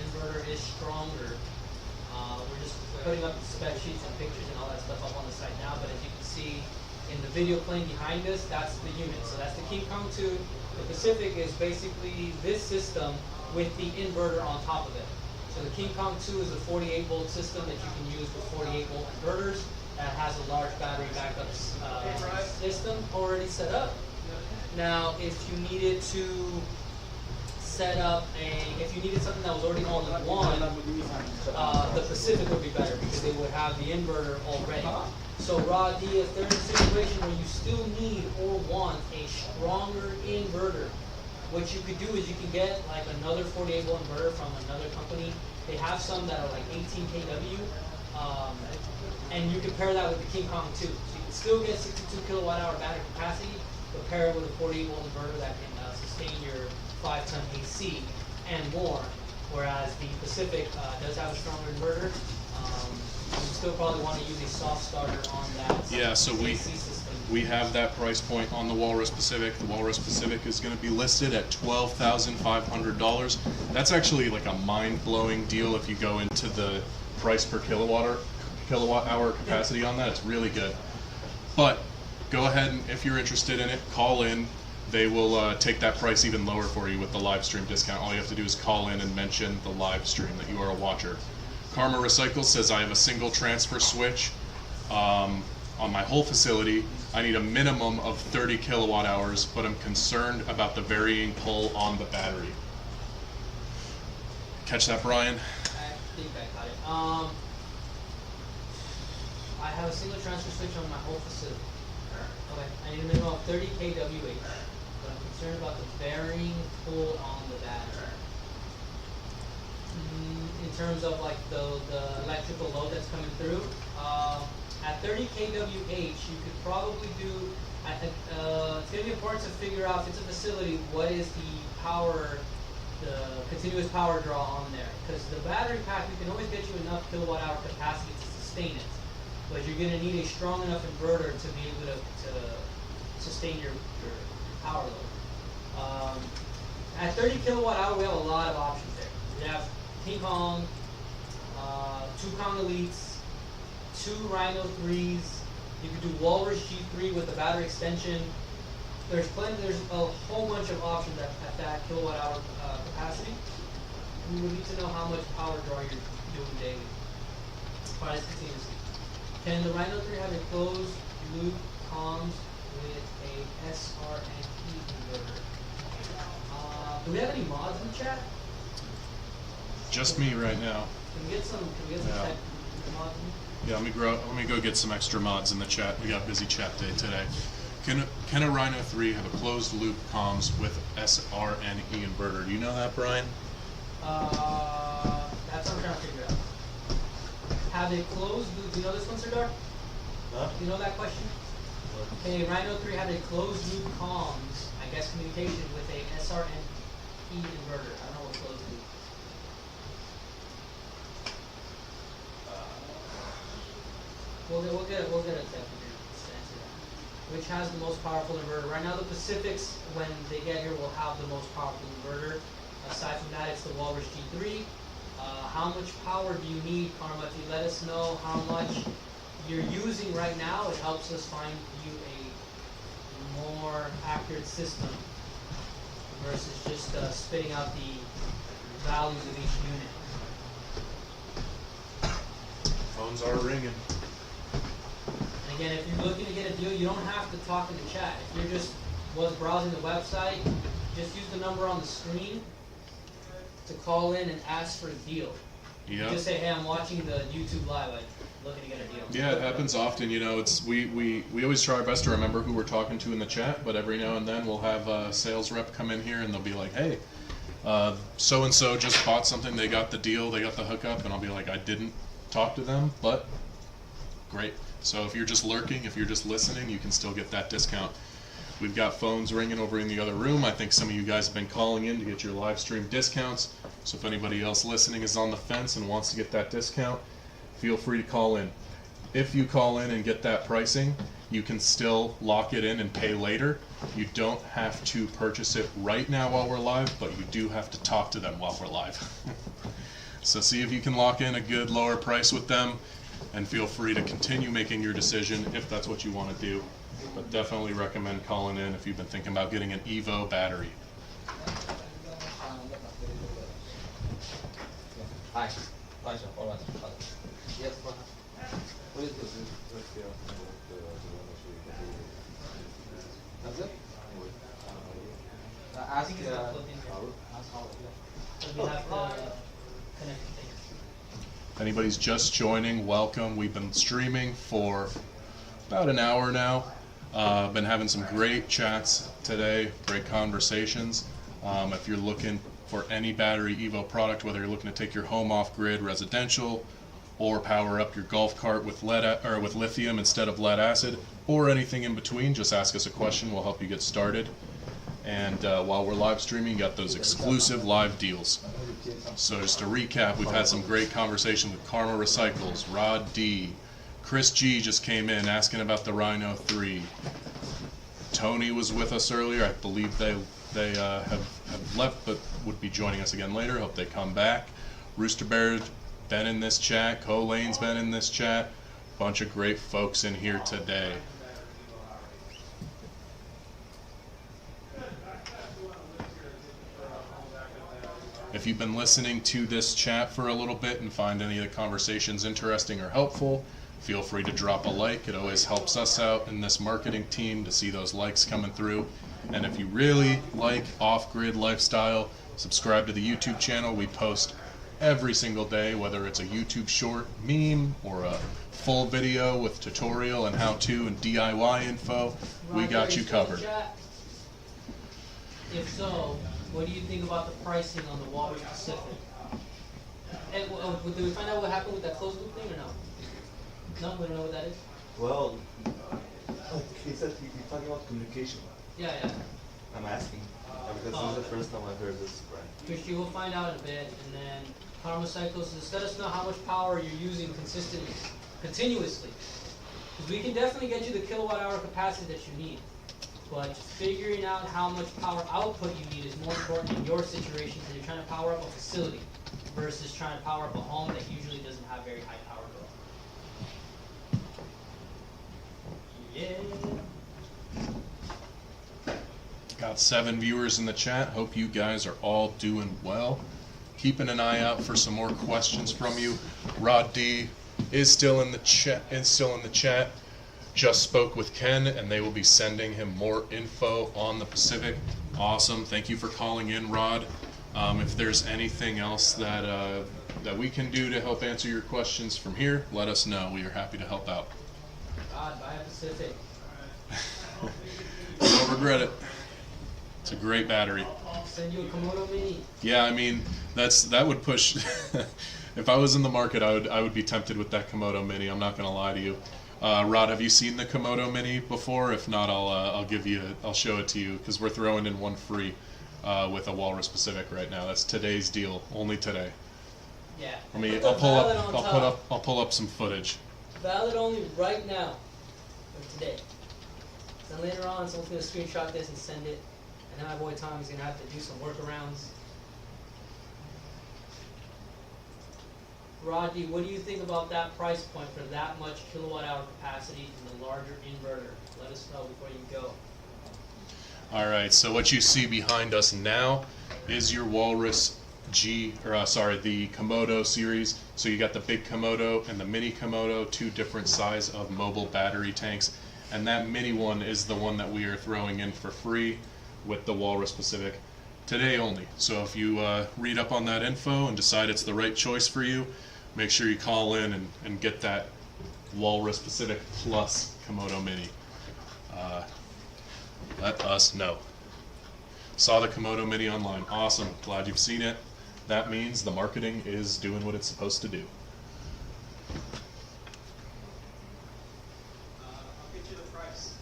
Inverter is stronger. We're just putting up spec sheets and pictures and all that stuff up on the site now, but as you can see in the video playing behind us, that's the unit. So that's the King Kong 2. The Pacific is basically this system with the inverter on top of it. So the King Kong 2 is a 48 volt system that you can use with 48 volt inverters that has a large battery backup system already set up. Now, if you needed to set up if you needed something that was already all in one, the Pacific would be better because they would have the inverter already. So Rod D, if there's a situation where you still need or want a stronger inverter, what you could do is you can get like another 48 volt inverter from another company. They have some that are like 18 kW, and you can pair that with the King Kong 2. So you can still get 62 kilowatt hour battery capacity, but pair it with a 48 volt inverter that can sustain your 5-ton AC and more, whereas the Pacific does have a stronger inverter. You still probably want to use a soft starter on that Yeah, so AC system. we have that price point on the Walrus Pacific. The Walrus Pacific is going to be listed at $12,500. That's actually like a mind-blowing deal if you go into the price per kilowatt hour capacity on that. It's really good. But go ahead and if you're interested in it, call in. They will take that price even lower for you with the live stream discount. All you have to do is call in and mention the live stream that you are a watcher. Karma Recycles says I have a single transfer switch on my whole facility. I need a minimum of 30 kilowatt hours, but I'm concerned about the varying pull on the battery. Catch that, Brian? I think I got it. I have a single transfer switch on my whole facility. Okay, I need a minimum of 30 kWh, but I'm concerned about the varying pull on the battery. In terms of like the electrical load that's coming through, at 30 kWh, you could probably do. It's going to be important to figure out if it's a facility what is the continuous power draw on there, because the battery pack you can always get you enough kilowatt hour capacity to sustain it, but you're going to need a strong enough inverter to be able to sustain your power load. At 30 kilowatt hour, we have a lot of options there. We have King Kong, 2 Kong Elites, 2 Rhino 3s. You could do Walrus G3 with the battery extension. There's a whole bunch of options at that kilowatt hour capacity. We would need to know how much power draw you're doing daily. Alright, let's continue this. Can the Rhino 3 have a closed loop comms with a SRNE inverter? Do we have any mods in the chat? Just me right now. Can we get some Yeah. tech mods in? Yeah, let me go get some extra mods in the chat. We got a busy chat day today. Can a Rhino 3 have a closed loop comms with SRNE inverter? Do you know that, Brian? That's what I'm trying to figure out. Have a closed loop? Do you know this one, Sardar? Huh? Do you know that question? Okay, Rhino 3 had a closed loop comms, I guess communication with a SRNE inverter. I don't know what closed loop is. We'll get a tech to answer that. Which has the most powerful inverter? Right now the Pacifics, when they get here, will have the most powerful inverter. Aside from that, it's the Walrus G3. How much power do you need, Karma? If you let us know how much you're using right now, it helps us find you a more accurate system versus just spitting out the values of each unit. Phones are ringing. And again, if you're looking to get a deal, you don't have to talk in the chat. If you're just browsing the website, just use the number on the screen to call in and ask for a deal. Yeah. Just say, hey, I'm watching the YouTube live. I'm looking to get a deal. Yeah, it happens often. You know, it's we always try our best to remember who we're talking to in the chat, but every now and then we'll have a sales rep come in here and they'll be like, hey, so and so just bought something. They got the deal. They got the hookup, and I'll be like, I didn't talk to them, but great. So if you're just lurking, if you're just listening, you can still get that discount. We've got phones ringing over in the other room. I think some of you guys have been calling in to get your live stream discounts. So if anybody else listening is on the fence and wants to get that discount, feel free to call in. If you call in and get that pricing, you can still lock it in and pay later. You don't have to purchase it right now while we're live, but you do have to talk to them while we're live. So see if you can lock in a good lower price with them, and feel free to continue making your decision if that's what you want to do. But definitely recommend calling in if you've been thinking about getting an Evo battery. Hi. Pleasure. All right. Yes, go ahead. What is this? That's it? I Ask, think it's not plugged in here. ask how, So we have to connect the thing. If anybody's just joining, welcome. We've been streaming for about an hour now. Been having some great chats today, great conversations. If you're looking for any BatteryEvo product, whether you're looking to take your home off grid residential, or power up your golf cart with with lithium instead of lead acid, or anything in between, just ask us a question. We'll help you get started. And while we're live streaming, you got those exclusive live deals. So just to recap, we've had some great conversation with Karma Recycles, Rod D, Chris G just came in asking about the Rhino 3. Tony was with us earlier. I believe they have left, but would be joining us again later. Hope they come back. Rooster Bear been in this chat. Colane's been in this chat. Bunch of great folks in here today. If you've been listening to this chat for a little bit and find any of the conversations interesting or helpful, feel free to drop a like. It always helps us out in this marketing team to see those likes coming through. And if you really like off-grid lifestyle, subscribe to the YouTube channel. We post every single day, whether it's a YouTube short meme or a full video with tutorial and how-to and DIY info. We got you covered. If so, what do you think about the pricing on the Walrus Pacific? And did we find out what happened with that closed loop thing or no? No, we don't know what that is. Well, he said he's talking about communication. Yeah, yeah. I'm asking because this is the first time I heard this brand. Christy, we'll find out in a bit, and then Karma Cycles, just let us know how much power you're using continuously. Because we can definitely get you the kilowatt hour capacity that you need. But figuring out how much power output you need is more important in your situation because you're trying to power up a facility versus trying to power up a home that usually doesn't have very high power bill. Yeah. Got 7 viewers in the chat. Hope you guys are all doing well. Keeping an eye out for some more questions from you. Rod D is still in the chat. Just spoke with Ken, and they will be sending him more info on the Pacific. Awesome. Thank you for calling in, Rod. If there's anything else that we can do to help answer your questions from here, let us know. We are happy to help out. God, buy a Pacific. You won't regret it. It's a great battery. Send you a Komodo Mini. Yeah, I mean that would push. If I was in the market, I would be tempted with that Komodo Mini. I'm not gonna lie to you. Rod, have you seen the Komodo Mini before? If not, I'll show it to you because we're throwing in one free with a Walrus Pacific right now. That's today's deal, only today. Yeah. I'll pull up some footage. Valid only right now, or today. Then later on, someone's gonna screenshot this and send it, and then my boy Tommy's gonna have to do some workarounds. Rodney, what do you think about that price point for that much kilowatt hour capacity in the larger inverter? Let us know before you go. All right, so what you see behind us now is your Walrus the Komodo series. So you got the big Komodo and the mini Komodo, 2 different size of mobile battery tanks. And that mini one is the one that we are throwing in for free with the Walrus Pacific today only. So if you read up on that info and decide it's the right choice for you, make sure you call in and get that Walrus Pacific Plus Komodo Mini. Let us know. Saw the Komodo Mini online. Awesome. Glad you've seen it. That means the marketing is doing what it's supposed to do. I'll get you the price.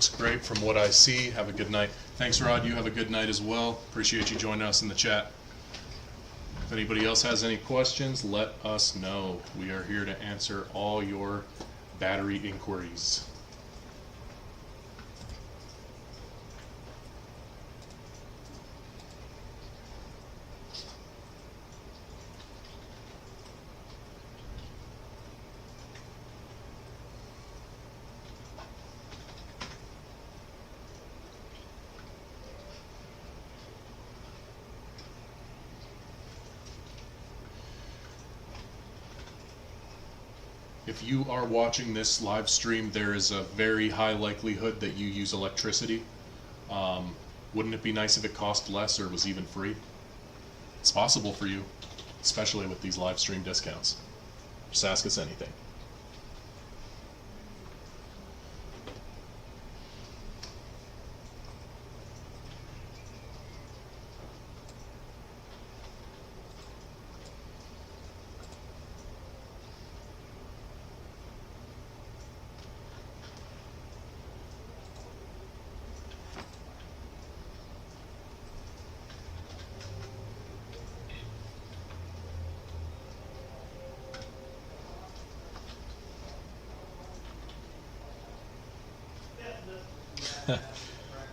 looks great from what I see. Have a good night. Thanks, Rod. You have a good night as well. Appreciate you joining us in the chat. If anybody else has any questions, let us know. We are here to answer all your battery inquiries. If you are watching this live stream, there is a very high likelihood that you use electricity. Wouldn't it be nice if it cost less or was even free? It's possible for you, especially with these live stream discounts. Just ask us anything.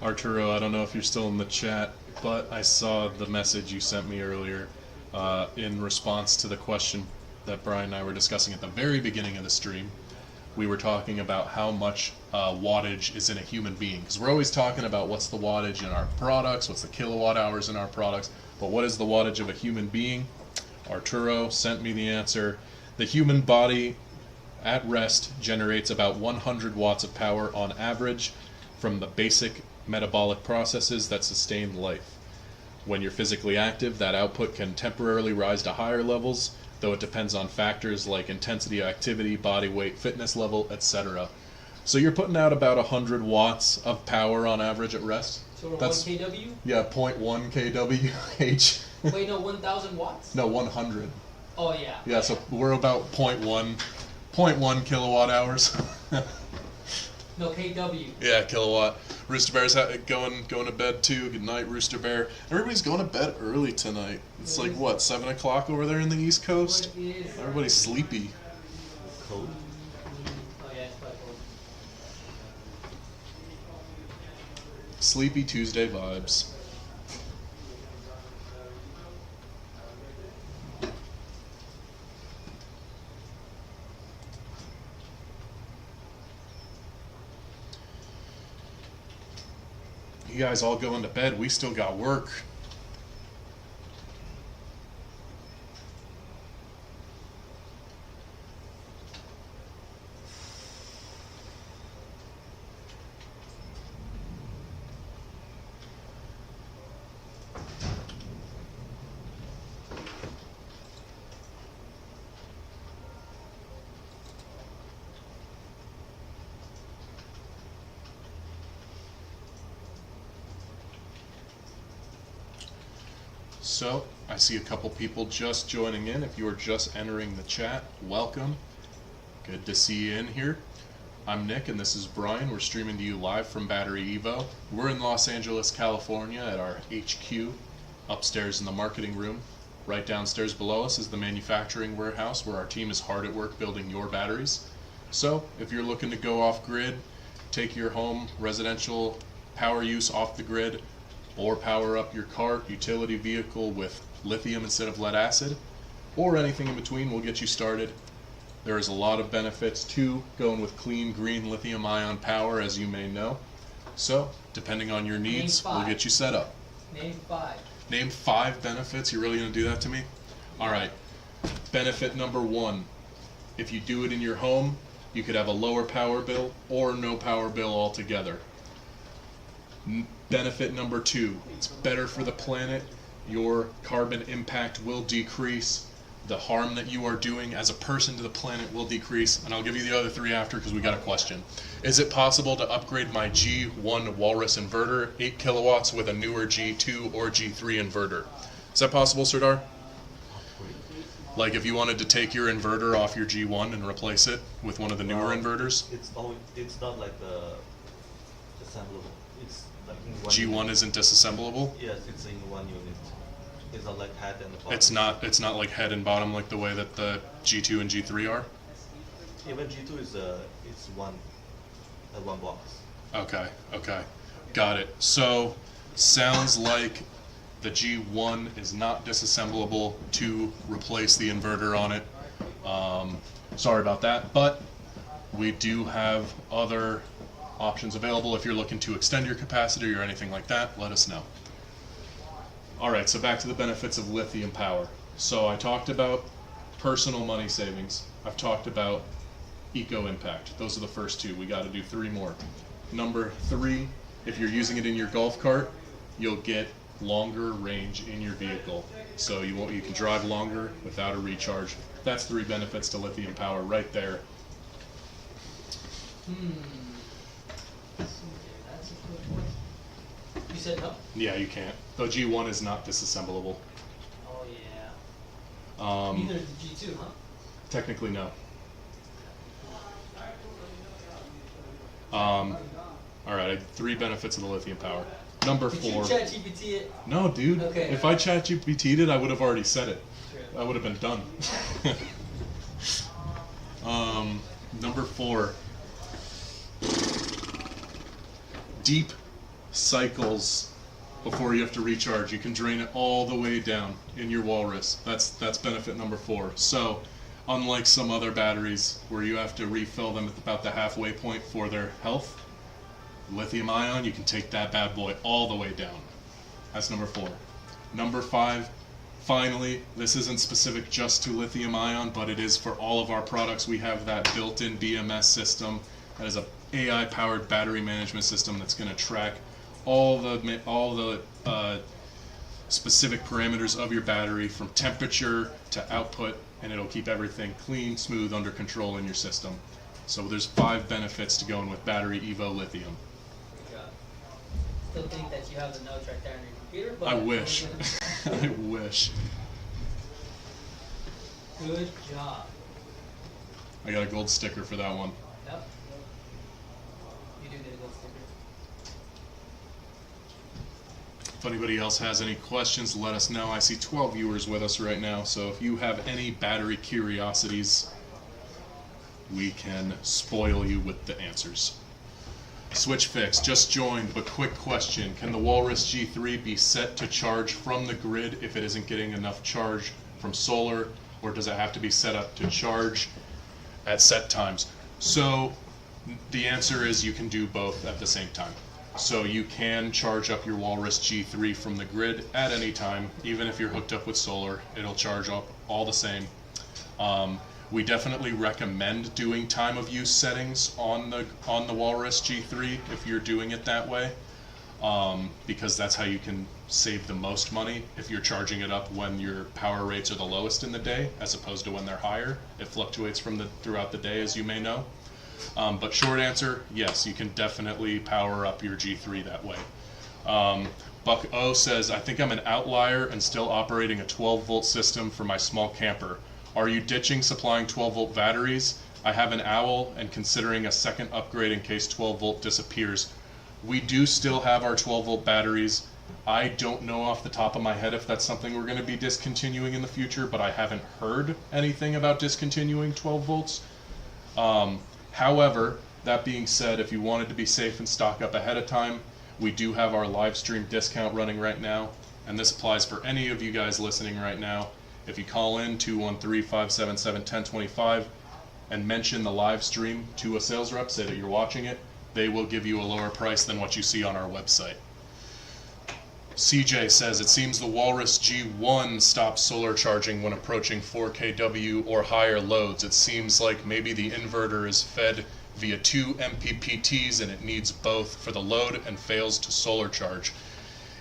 Arturo, I don't know if you're still in the chat, but I saw the message you sent me earlier in response to the question that Brian and I were discussing at the very beginning of the stream. We were talking about how much wattage is in a human being, because we're always talking about what's the wattage in our products, what's the kilowatt hours in our products, but what is the wattage of a human being? Arturo sent me the answer. The human body at rest generates about 100 watts of power on average from the basic metabolic processes that sustain life. When you're physically active, that output can temporarily rise to higher levels, though it depends on factors like intensity of activity, body weight, fitness level, etc. So you're putting out about 100 watts of power on average at rest. So we're That's 1 kW? Yeah, 0.1 kWh. Wait, no, 1,000 watts? No, 100. Oh, yeah. Yeah, so we're about 0.1 kilowatt hours. No, kW. Yeah, kilowatt. Rooster Bear's going to bed too. Good night, Rooster Bear. Everybody's going to bed early tonight. It's like, what, 7 o'clock over there in the East Coast? What is... Everybody's sleepy. Code. Oh, yeah, it's quite cold. Sleepy Tuesday vibes. You guys all going to bed. We still got work. So, I see a couple people just joining in. If you are just entering the chat, welcome. Good to see you in here. I'm Nick and this is Brian. We're streaming to you live from BatteryEvo. We're in Los Angeles, California at our HQ, upstairs in the marketing room. Right downstairs below us is the manufacturing warehouse where our team is hard at work building your batteries. So, if you're looking to go off grid, take your home residential power use off the grid, or power up your cart, utility vehicle with lithium instead of lead acid, or anything in between, we'll get you started. There is a lot of benefits to going with clean, green lithium-ion power, as you may know. So, depending on your needs, we'll get you set up. Name 5. Name 5 benefits. You're really going to do that to me? All right. Benefit number 1. If you do it in your home, you could have a lower power bill or no power bill altogether. Benefit number 2, it's better for the planet. Your carbon impact will decrease. The harm that you are doing as a person to the planet will decrease. And I'll give you the other 3 after because we got a question. Is it possible to upgrade my G1 Walrus inverter, 8 kilowatts, with a newer G2 or G3 inverter? Is that possible, Serdar? Like if you wanted to take your inverter off your G1 and replace it with one of the newer inverters? It's not like the disassemblable. It's like in one G1 unit. isn't disassemblable. Yes, it's in one unit. It's not like head and bottom. It's not like head and bottom like the way that the G2 and G3 are. Even G2 is it's one box. Okay, okay. Got it. So, sounds like the G1 is not disassemblable to replace the inverter on it. Sorry about that, but we do have other options available. If you're looking to extend your capacity or anything like that, let us know. Alright, so back to the benefits of lithium power. So I talked about personal money savings. I've talked about eco impact. Those are the first two. We got to do three more. Number 3, if you're using it in your golf cart, you'll get longer range in your vehicle. So you can drive longer without a recharge. That's 3 benefits to lithium power right there. That's a good one. You said no? Yeah, you can't. The G1 is not disassemblable. Oh yeah. Neither is the G2, huh? Technically, no. Alright, 3 benefits of the lithium power. Number Did 4. you chat GPT it? No, dude. Okay. If I chat GPT'd it, I would have already said it. True. I would have been done. Number 4. Deep cycles before you have to recharge. You can drain it all the way down in your walrus. That's benefit number 4. So, unlike some other batteries where you have to refill them at about the halfway point for their health, lithium ion, you can take that bad boy all the way down. That's number 4. Number 5, finally, this isn't specific just to lithium ion, but it is for all of our products. We have that built-in BMS system. That is a AI-powered battery management system that's going to track all the specific parameters of your battery from temperature to output, and it'll keep everything clean, smooth, under control in your system. So there's 5 benefits to going with BatteryEvo lithium. Good job. Still think that you have the notes right there on your computer, but I wish. I wish. Good job. I got a gold sticker for that one. Yep. You do get a gold sticker. If anybody else has any questions, let us know. I see 12 viewers with us right now, so if you have any battery curiosities, we can spoil you with the answers. Switch Fix, just joined, but quick question. Can the Walrus G3 be set to charge from the grid if it isn't getting enough charge from solar, or does it have to be set up to charge at set times? So the answer is you can do both at the same time. So you can charge up your Walrus G3 from the grid at any time, even if you're hooked up with solar, it'll charge up all the same. We definitely recommend doing time of use settings on the Walrus G3 if you're doing it that way, because that's how you can save the most money if you're charging it up when your power rates are the lowest in the day, as opposed to when they're higher. It fluctuates throughout the day, as you may know. But short answer, yes, you can definitely power up your G3 that way. Buck O says, I think I'm an outlier and still operating a 12-volt system for my small camper. Are you ditching supplying 12-volt batteries? I have an Owl and considering a second upgrade in case 12-volt disappears. We do still have our 12-volt batteries. I don't know off the top of my head if that's something we're going to be discontinuing in the future, but I haven't heard anything about discontinuing 12 volts. However, that being said, if you wanted to be safe and stock up ahead of time, we do have our live stream discount running right now, and this applies for any of you guys listening right now. If you call in 213-577-1025 and mention the live stream to a sales rep, say that you're watching it, they will give you a lower price than what you see on our website. CJ says, it seems the Walrus G1 stops solar charging when approaching 4 kW or higher loads. It seems like maybe the inverter is fed via 2 MPPTs and it needs both for the load and fails to solar charge.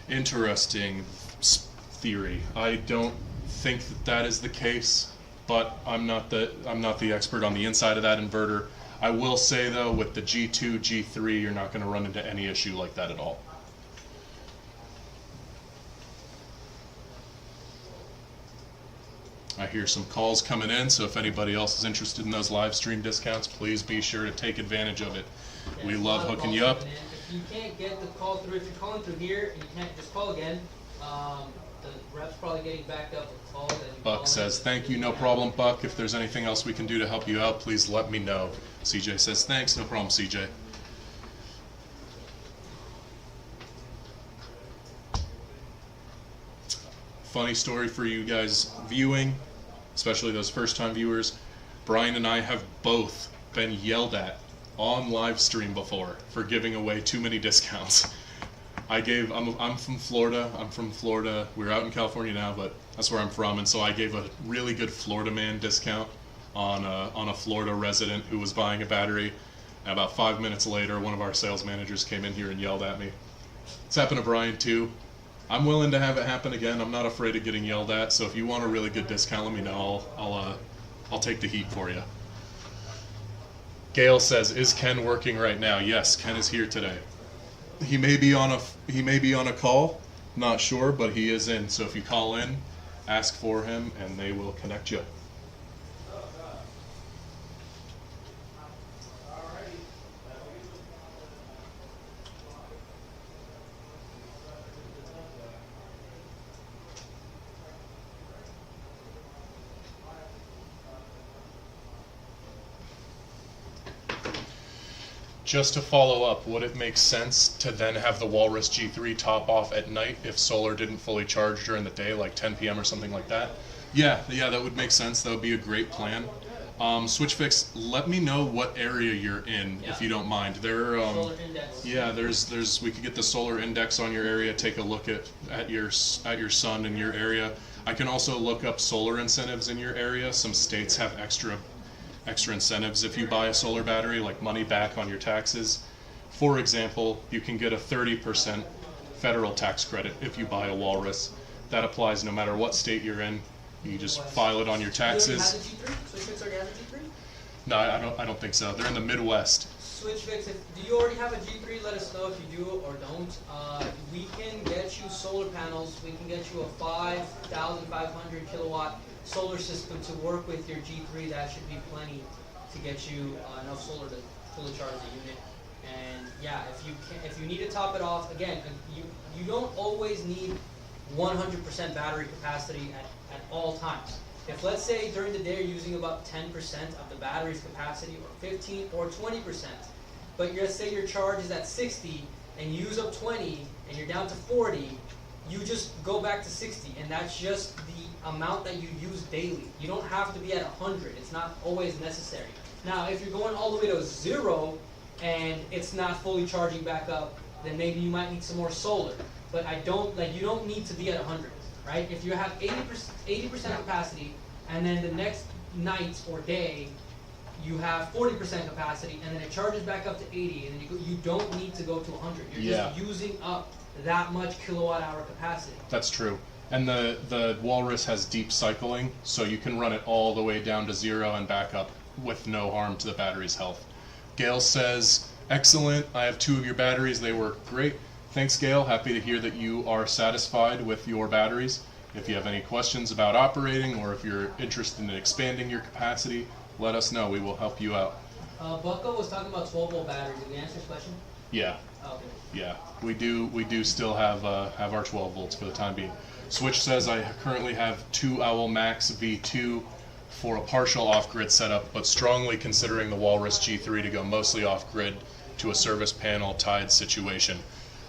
Interesting theory. I don't think that is the case, but I'm not the expert on the inside of that inverter. I will say though, with the G2, G3, you're not going to run into any issue like that at all. I hear some calls coming in, so if anybody else is interested in those live stream discounts, please be sure to take advantage of it. We love hooking you up. you can't get the call through, if you're calling through here and you can't just call again, the rep's probably getting backed up with calls. And you call Buck in. says, thank you, no problem, Buck. If there's anything else we can do to help you out, please let me know. CJ says, thanks, no problem, CJ. Funny story for you guys viewing, especially those first-time viewers. Brian and I have both been yelled at on live stream before for giving away too many discounts. I'm from Florida. We're out in California now, but that's where I'm from, and so I gave a really good Florida man discount on a Florida resident who was buying a battery. And about 5 minutes later, one of our sales managers came in here and yelled at me. It's happened to Brian too. I'm willing to have it happen again. I'm not afraid of getting yelled at. So if you want a really good discount, let me know. I'll take the heat for you. Gail says, "Is Ken working right now?" Yes, Ken is here today. He may be on a call. Not sure, but he is in. So if you call in, ask for him, and they will connect you. Just to follow up, would it make sense to then have the Walrus G3 top off at night if solar didn't fully charge during the day, like 10 p.m. or something like that? Yeah, that would make sense. That would be a great plan. SwitchFix, let me know what area you're in, if you don't mind. Solar index. Yeah, there's we could get the solar index on your area. Take a look at your sun in your area. I can also look up solar incentives in your area. Some states have extra incentives if you buy a solar battery, like money back on your taxes. For example, you can get a 30% federal tax credit if you buy a Walrus. That applies no matter what state you're in. You just file it on your taxes. Do you already have the G3? SwitchFix already has a G3? No, I don't think so. They're in the Midwest. SwitchFix, do you already have a G3? Let us know if you do or don't. We can get you solar panels. We can get you a 5,500 kilowatt solar system to work with your G3. That should be plenty to get you enough solar to fully charge the unit. And yeah, if you need to top it off, again, you don't always need 100% battery capacity at all times. If let's say during the day you're using about 10% of the battery's capacity, or 15 or 20%, but let's say your charge is at 60 and you use up 20 and you're down to 40, you just go back to 60, and that's just the amount that you use daily. You don't have to be at 100. It's not always necessary. Now, if you're going all the way to 0 and it's not fully charging back up, then maybe you might need some more solar. But you don't need to be at 100, right? If you have 80% capacity, and then the next night or day you have 40% capacity, and then it charges back up to 80, and then you don't need to go to 100. You're just using up that much kilowatt hour capacity. That's true. And the Walrus has deep cycling, so you can run it all the way down to 0 and back up with no harm to the battery's health. Gail says, excellent, I have 2 of your batteries, they work great. Thanks, Gail. Happy to hear that you are satisfied with your batteries. If you have any questions about operating, or if you're interested in expanding your capacity, let us know. We will help you out. Bucko was talking about 12-volt batteries. Did we answer his question? Yeah. Oh, okay. Yeah, we do still have our 12 volts for the time being. Switch says I currently have 2 Owl Max V2 for a partial off-grid setup, but strongly considering the Walrus G3 to go mostly off-grid to a service panel tied situation.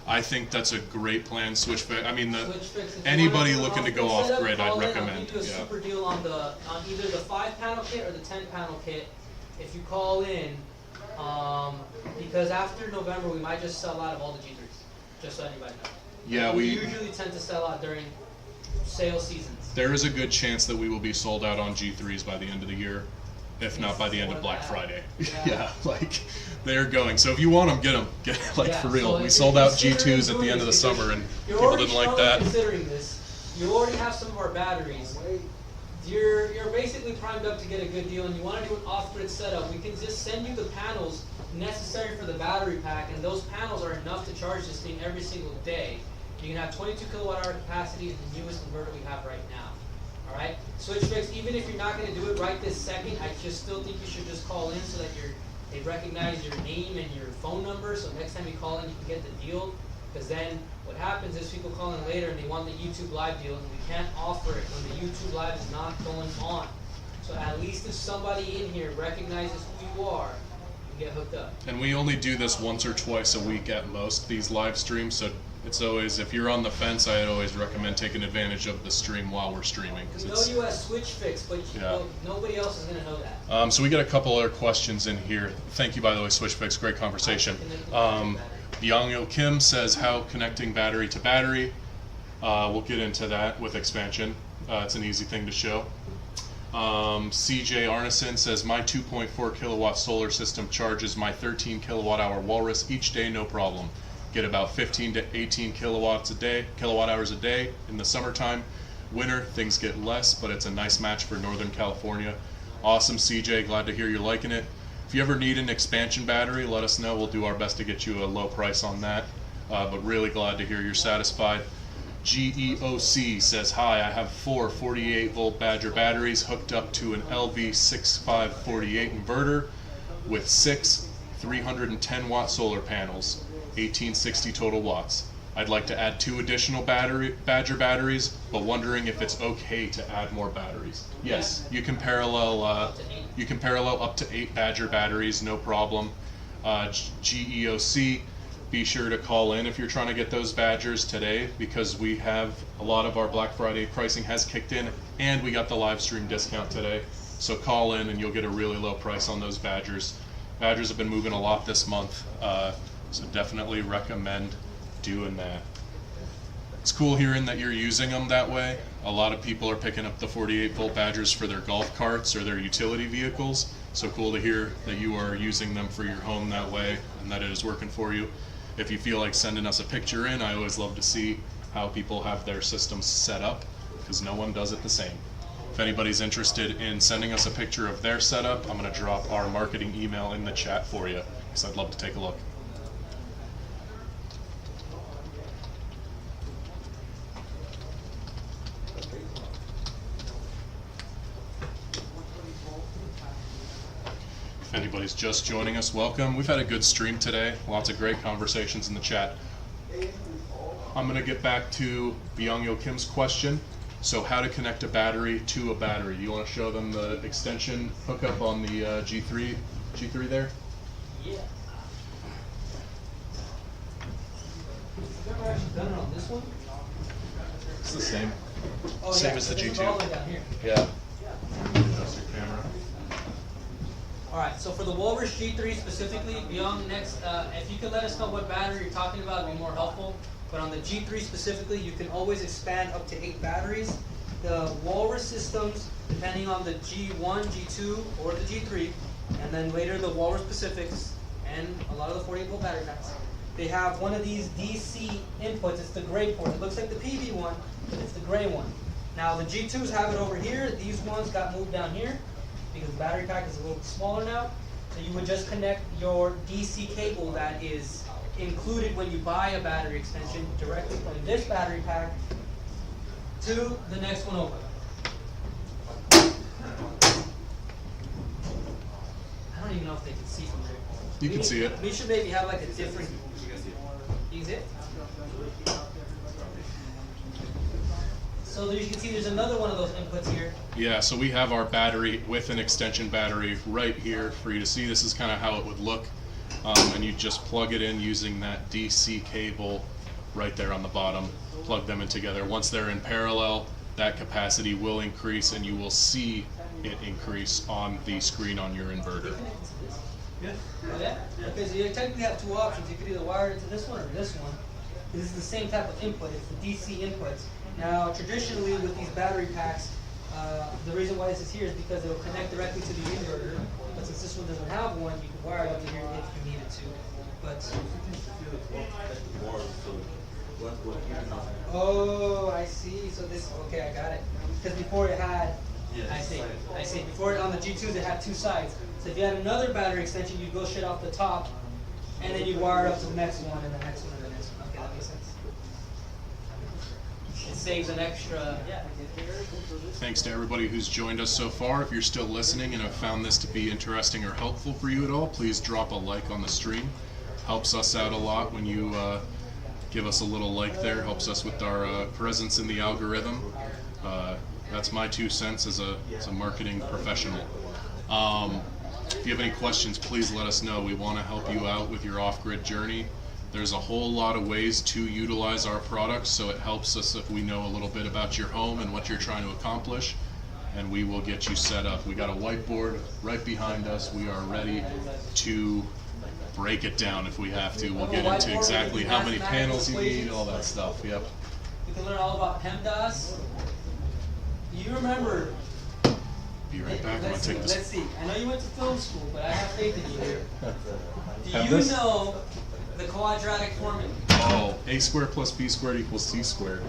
I think that's a great plan. SwitchFix. I mean, anybody looking to go off-grid, I'd recommend. I'll give you a super deal on either the 5-panel kit or the 10-panel kit if you call in. Because after November, we might just sell out of all the G3s, just so anybody knows. Yeah, we usually tend to sell out during sale seasons. There is a good chance that we will be sold out on G3s by the end of the year, if not by the end of Black Friday. Yeah, like they're going. So if you want them, get them. For real. So we sold out G2s at the end of the summer, and people didn't like that. Considering this, you already have some of our batteries. You're basically primed up to get a good deal, and you want to do an off-grid setup. We can just send you the panels necessary for the battery pack, and those panels are enough to charge this thing every single day. You can have 22 kilowatt hour capacity in the newest inverter we have right now. All right. SwitchFix, even if you're not going to do it right this second, I just still think you should just call in so that They recognize your name and your phone number, so next time you call in, you can get the deal. Because then what happens is people call in later and they want the YouTube Live deal, and we can't offer it when the YouTube Live is not going on. So at least if somebody in here recognizes who you are, you get hooked up. And we only do this once or twice a week at most, these live streams, so it's always, if you're on the fence, I'd always recommend taking advantage of the stream while we're streaming. 'Cause We know it's, you as Switch Fix, but Yeah. nobody else is going to know that. so we got a couple other questions in here. Thank you, by the way, SwitchFix, great conversation. Byung-Il Kim says, how connecting battery to battery? We'll get into that with expansion. It's an easy thing to show. CJ Arneson says, my 2.4 kilowatt solar system charges my 13 kilowatt hour Walrus each day, no problem. Get about 15 to 18 kilowatt hours a day in the summertime. Winter, things get less, but it's a nice match for Northern California. Awesome, CJ, glad to hear you're liking it. If you ever need an expansion battery, let us know. We'll do our best to get you a low price on that. But really glad to hear you're satisfied. GEOC says, hi, I have 4 48-volt Badger batteries hooked up to an LV6548 inverter with 6 310-watt solar panels, 1860 total watts. I'd like to add 2 additional Badger batteries, but wondering if it's okay to add more batteries. Yes, you can parallel up to 8 Badger batteries, no problem. GEOC, be sure to call in if you're trying to get those Badgers today, because we have a lot of our Black Friday pricing has kicked in, and we got the live stream discount today. So call in and you'll get a really low price on those Badgers. Badgers have been moving a lot this month, so definitely recommend doing that. It's cool hearing that you're using them that way. A lot of people are picking up the 48-volt Badgers for their golf carts or their utility vehicles. So cool to hear that you are using them for your home that way and that it is working for you. If you feel like sending us a picture in, I always love to see how people have their systems set up, because no one does it the same. If anybody's interested in sending us a picture of their setup, I'm going to drop our marketing email in the chat for you, because I'd love to take a look. If anybody's just joining us, welcome. We've had a good stream today. Lots of great conversations in the chat. I'm going to get back to Byung-Il Kim's question. So how to connect a battery to a battery. You want to show them the extension hookup on the G3 there? Yeah. Have you ever actually done it on this one? It's the same. Oh, Same yeah, as the but it's G2. all the way down here. Yeah. Adjust your camera. Alright, so for the Walrus G3 specifically, Byung, next, if you could let us know what battery you're talking about, it'd be more helpful. But on the G3 specifically, you can always expand up to 8 batteries. The Walrus systems, depending on the G1, G2, or the G3, and then later the Walrus Pacifics, and a lot of the 48-volt battery packs, they have one of these DC inputs. It's the gray port. It looks like the PV one, but it's the gray one. Now the G2s have it over here. These ones got moved down here, because the battery pack is a little smaller now. So you would just connect your DC cable that is included when you buy a battery extension directly from this battery pack to the next one over. I don't even know if they can see from there. You can see it. We should maybe have like a different. You can see it? So there you can see there's another one of those inputs here. Yeah, so we have our battery with an extension battery right here for you to see. This is kind of how it would look. And you just plug it in using that DC cable right there on the bottom. Plug them in together. Once they're in parallel, that capacity will increase and you will see it increase on the screen on your inverter. Yeah. Oh, yeah? Because you technically have 2 options. You could either wire it to this one or this one. This is the same type of input. It's the DC inputs. Now, traditionally with these battery packs, the reason why this is here is because it will connect directly to the inverter. But since this one doesn't have one, you can wire it up to here if you needed to. But oh, I see. So this, okay, I got it. Because before it had, I see. Before on the G2s it had 2 sides. So if you had another battery extension, you'd go straight off the top, and then you'd wire it up to the next one, and the next one, and the next one. Okay, that makes sense. It's saves an extra. Yeah. Thanks to everybody who's joined us so far. If you're still listening and have found this to be interesting or helpful for you at all, please drop a like on the stream. Helps us out a lot when you give us a little like there. Helps us with our presence in the algorithm. That's my 2 cents as a marketing professional. If you have any questions, please let us know. We want to help you out with your off-grid journey. There's a whole lot of ways to utilize our products, so it helps us if we know a little bit about your home and what you're trying to accomplish, and we will get you set up. We got a whiteboard right behind us. We are ready to break it down if we have to. We'll get into exactly how many panels you need, all that stuff. Yep. You can learn all about PEMDAS. You remember? Be right back. I'm gonna take this. Let's see. I know you went to film school, but I have faith in you here. Do Have you this? know the quadratic formula? Oh, a squared plus b squared equals c squared.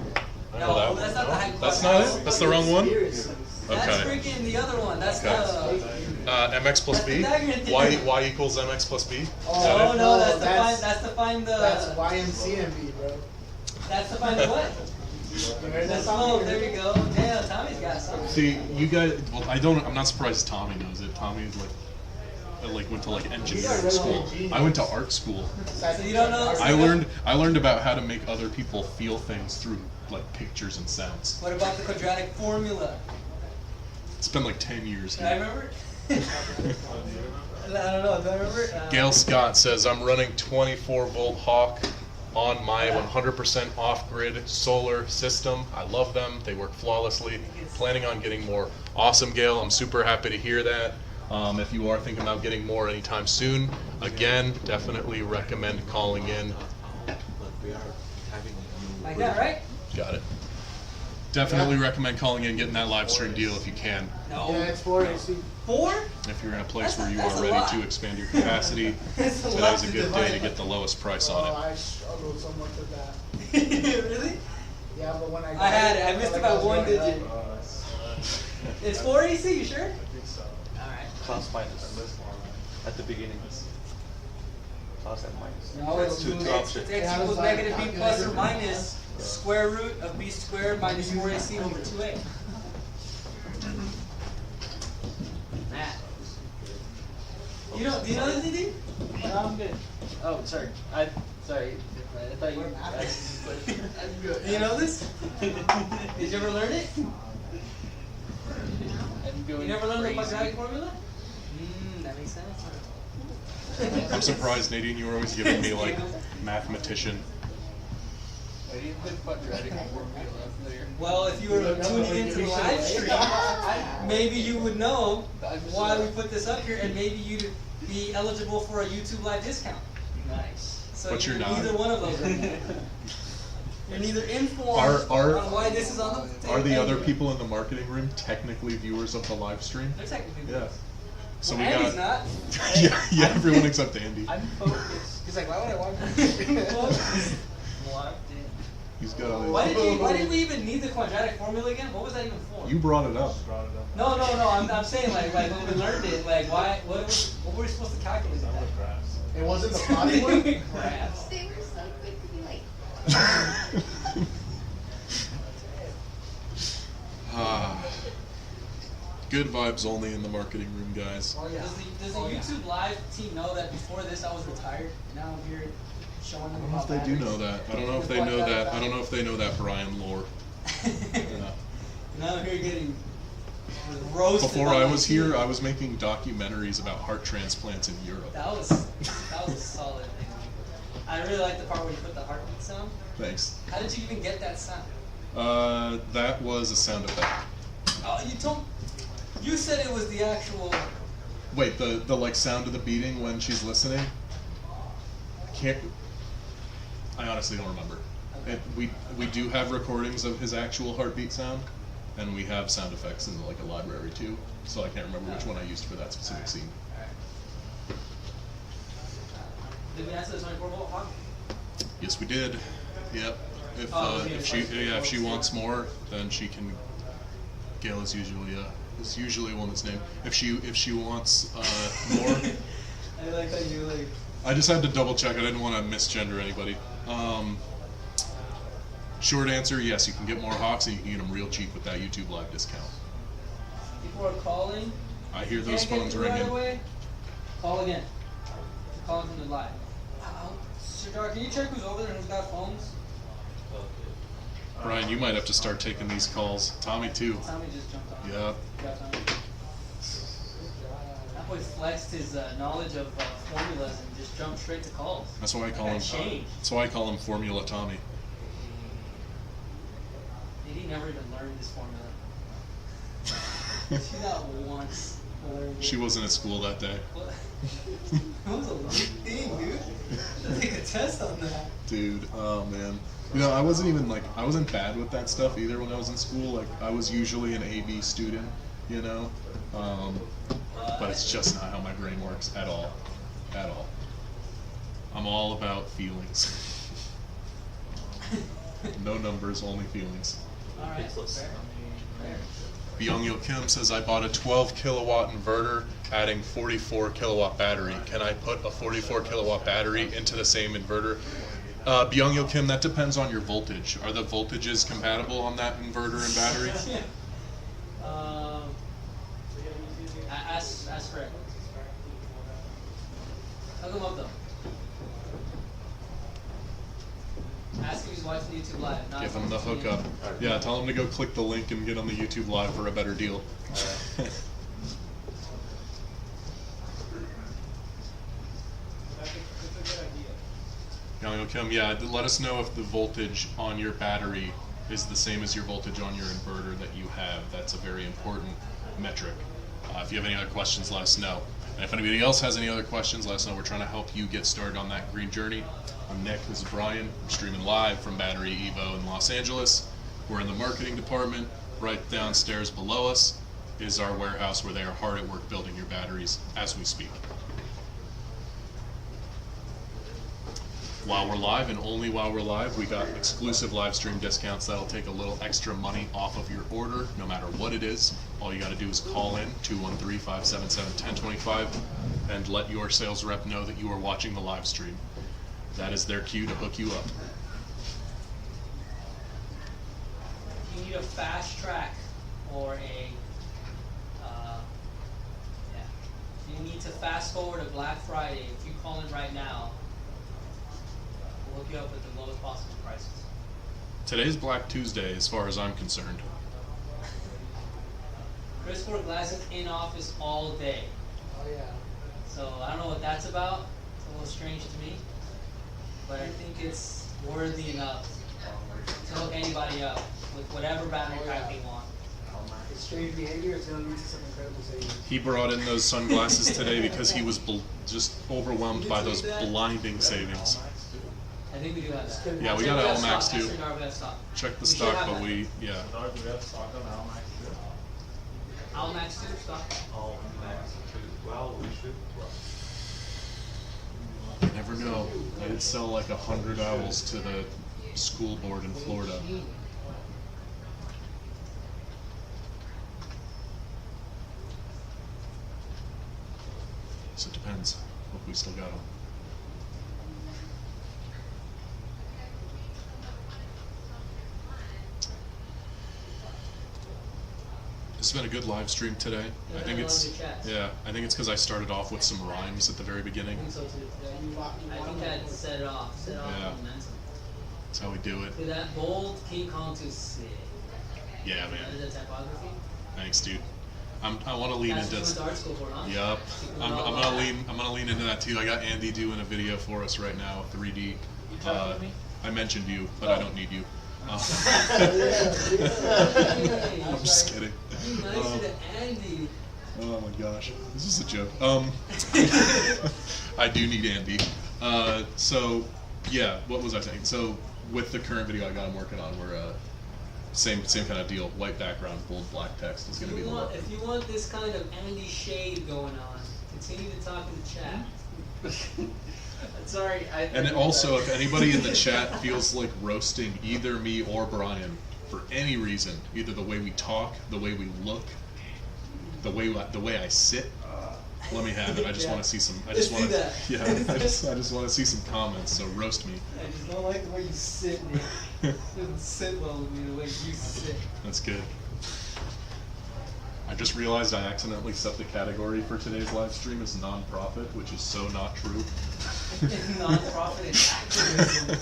I know No, that that's one. not the high That's not it? That's the wrong one? That's Okay. freaking the other one. That's Okay. the. Mx plus b? That's the diagram. Y equals mx plus b? Is Oh that it? no, that's to that's- find. That's to find the. That's YMCMB, bro. That's to find the what? You heard The that slope. song? There you go. Damn, Tommy's got something. See, you guys, well, I'm not surprised Tommy knows it. Tommy went to engineering school. I went to art school. So you don't know. I learned about how to make other people feel things through pictures and sounds. What about the quadratic formula? It's been 10 years. Do I Dude. remember? I don't know. Do I remember? Gail Scott says, I'm running 24-volt Hawk on my 100% off-grid solar system. I love them. They work flawlessly. Planning on getting more. Awesome, Gail. I'm super happy to hear that. If you are thinking about getting more anytime soon, again, definitely recommend calling in. Like that, right? Got it. Definitely recommend calling in, getting that live stream deal if you can. No. Yeah, it's 4 AC. 4? If you're in a place where you That's are a ready lot. to expand your capacity, That's a lot today's a to good divide. day to get the lowest price Oh, on it. I struggled so much with that. Really? Yeah, but when I got I had it. I felt missed like about was one going digit. up. It's 4 AC, you sure? Alright. Plus minus at the beginning. Plus and minus. No, it's two options. X Yeah, I was equals like, negative b I'm plus or gonna- minus square root of b squared minus 4ac over 2a. Matt. Do you know this, DD? No, I'm good. Oh, sorry. Sorry. I thought you. I'm good. Do you know this? Did you ever learn it? I'm going You never learned the crazy. quadratic formula? That makes sense. I'm surprised, Nadine, you were always giving me mathematician. Why do you put quadratic formula up there? Well, if you were tuning into the live stream, maybe you would know why we put this up here, and maybe you'd be eligible for a YouTube live discount. Nice. So But you're not. neither one of those right now. You're neither informed Are- on why this is on the table. Are the other people in the marketing room technically viewers of the live stream? They're technically Yeah. So well, we Andy's got. not. yeah, everyone except Andy. I'm focused. He's like, why would I watch Locked in. He's got all Why these. why did we even need the quadratic formula again? What was that even for? You brought it up. No. I'm saying like when we learned it, why? What were we supposed to calculate with that? It wasn't the plotting one? Graphs. They were so quick to be like, Good vibes only in the marketing room, guys. Oh, yeah. Does the YouTube live team know that before this I was retired? Now I'm here showing them I don't know if about they do know that. I don't know if they know that. I don't know if they know that Brian lore. Yeah. Now I'm here getting roasted. Before by I my was team. here, I was making documentaries about heart transplants in Europe. That was a solid thing. I really like the part where you put the heartbeat sound. Thanks. How did you even get that sound? That was a sound effect. Oh, you said it was the actual. Wait, the sound of the beating when she's listening? I honestly don't remember. Okay. We do have recordings of his actual heartbeat sound, and we have sound effects in a library too. So I can't remember which one I used for that specific scene. Did we answer the 24-volt hog? Yes, we did. Yep. If she wants more, then she can. Gail is usually one that's named. If she wants more. I like that you like. I just had to double check. I didn't want to misgender anybody. Short answer, yes, you can get more Hawks and you can get them real cheap with that YouTube Live discount. People are calling. I hear those Can't get phones through right ringing. away? Call again. You're calling from the live. Sir, can you check who's over there and who's got phones? Brian, you might have to start taking these calls. Tommy too. Tommy just jumped on. Yeah. Yeah, Tommy. That boy flexed his knowledge of formulas and just jumped straight to calls. That's why I call That him. changed. That's why I call him Formula Tommy. Did he never even learn this formula? She not once learned it. She wasn't at school that day. What? That was a weird thing, dude. Should take a test on that. Dude, oh man. You know, I wasn't bad with that stuff either when I was in school. Like, I was usually an AB student, you know? But it's just not how my brain works at all. At all. I'm all about feelings. No numbers, only feelings. Alright, fair. Fair. Byung-Yo Kim says, I bought a 12 kilowatt inverter adding 44 kilowatt battery. Can I put a 44 kilowatt battery into the same inverter? Byung-Yo Kim, that depends on your voltage. Are the voltages compatible on that inverter and battery? Ask Fred. Hook him up though. Ask if he's watching YouTube Live. Not Give him the watching hookup. YouTube. Yeah, tell him to go click the link and get on the YouTube Live for a better deal. Byung-Yo Kim, yeah, let us know if the voltage on your battery is the same as your voltage on your inverter that you have. That's a very important metric. If you have any other questions, let us know. And if anybody else has any other questions, let us know. We're trying to help you get started on that green journey. I'm Nick, this is Brian. We're streaming live from BatteryEvo in Los Angeles. We're in the marketing department. Right downstairs below us is our warehouse where they are hard at work building your batteries as we speak. While we're live, and only while we're live, we got exclusive live stream discounts that'll take a little extra money off of your order, no matter what it is. All you gotta do is call in, 213-577-1025, and let your sales rep know that you are watching the live stream. That is their cue to hook you up. If you need a fast track or if you need to fast forward to Black Friday, if you call in right now, we'll hook you up with the lowest possible prices. Today's Black Tuesday, as far as I'm concerned. Chris wore glasses in office all day, Oh, yeah. so I don't know what that's about. It's a little strange to me, but I think it's worthy enough to hook anybody up with whatever battery pack they want. It's strange behavior, it's gonna lead to some incredible savings. He brought in those sunglasses today because he was just overwhelmed by those blinding savings. I think we do have that. Yeah, we got Check Almax stock. too. Actually, no, we have stock. Check the We should stock, have but that. we, yeah. Do we have stock on Almax too? Almax 2 stock. Oh, Max too. Well, we should. You never know. They'd sell like 100 owls to the school board in Florida. So it depends. Hope we still got them. It's been a good live stream today. Yeah, I think I it's love your chats. I think it's because I started off with some rhymes at the very I beginning. think so too. I think that set it off. Set off Yeah. momentum. That's how we do it. Dude, that bold King Kong too sick. Yeah, That man. is a typography. Thanks, dude. I want to lean That's into. what you went to art school for, huh? Yep. Secret I'm all gonna about lean. I'm gonna lean into that too. I got Andy doing a video for us right now, 3D. You talking to me? I mentioned you, but I Oh. don't need you. Hey, I'm just kidding. be nicer to Andy. Oh my gosh, this is a joke. I do need Andy. So yeah, what was I saying? So with the current video I got him working on, we're same kind of deal. White background, bold black text is gonna be the look. If you want this kind of Andy shade going on, continue to talk in the chat. Sorry, And also, if anybody in the chat feels like roasting either me or Brian for any reason, either the way we talk, the way we look, the way I sit, Let me have it. I just Yeah. want to see some. I Let's just want do to. that. Yeah. I just want to see some comments. So roast me. I just don't like the way you sit, man. It doesn't sit well with me the way you sit. That's good. I just realized I accidentally set the category for today's live stream as non-profit, which is so not true. Non-profit is activism.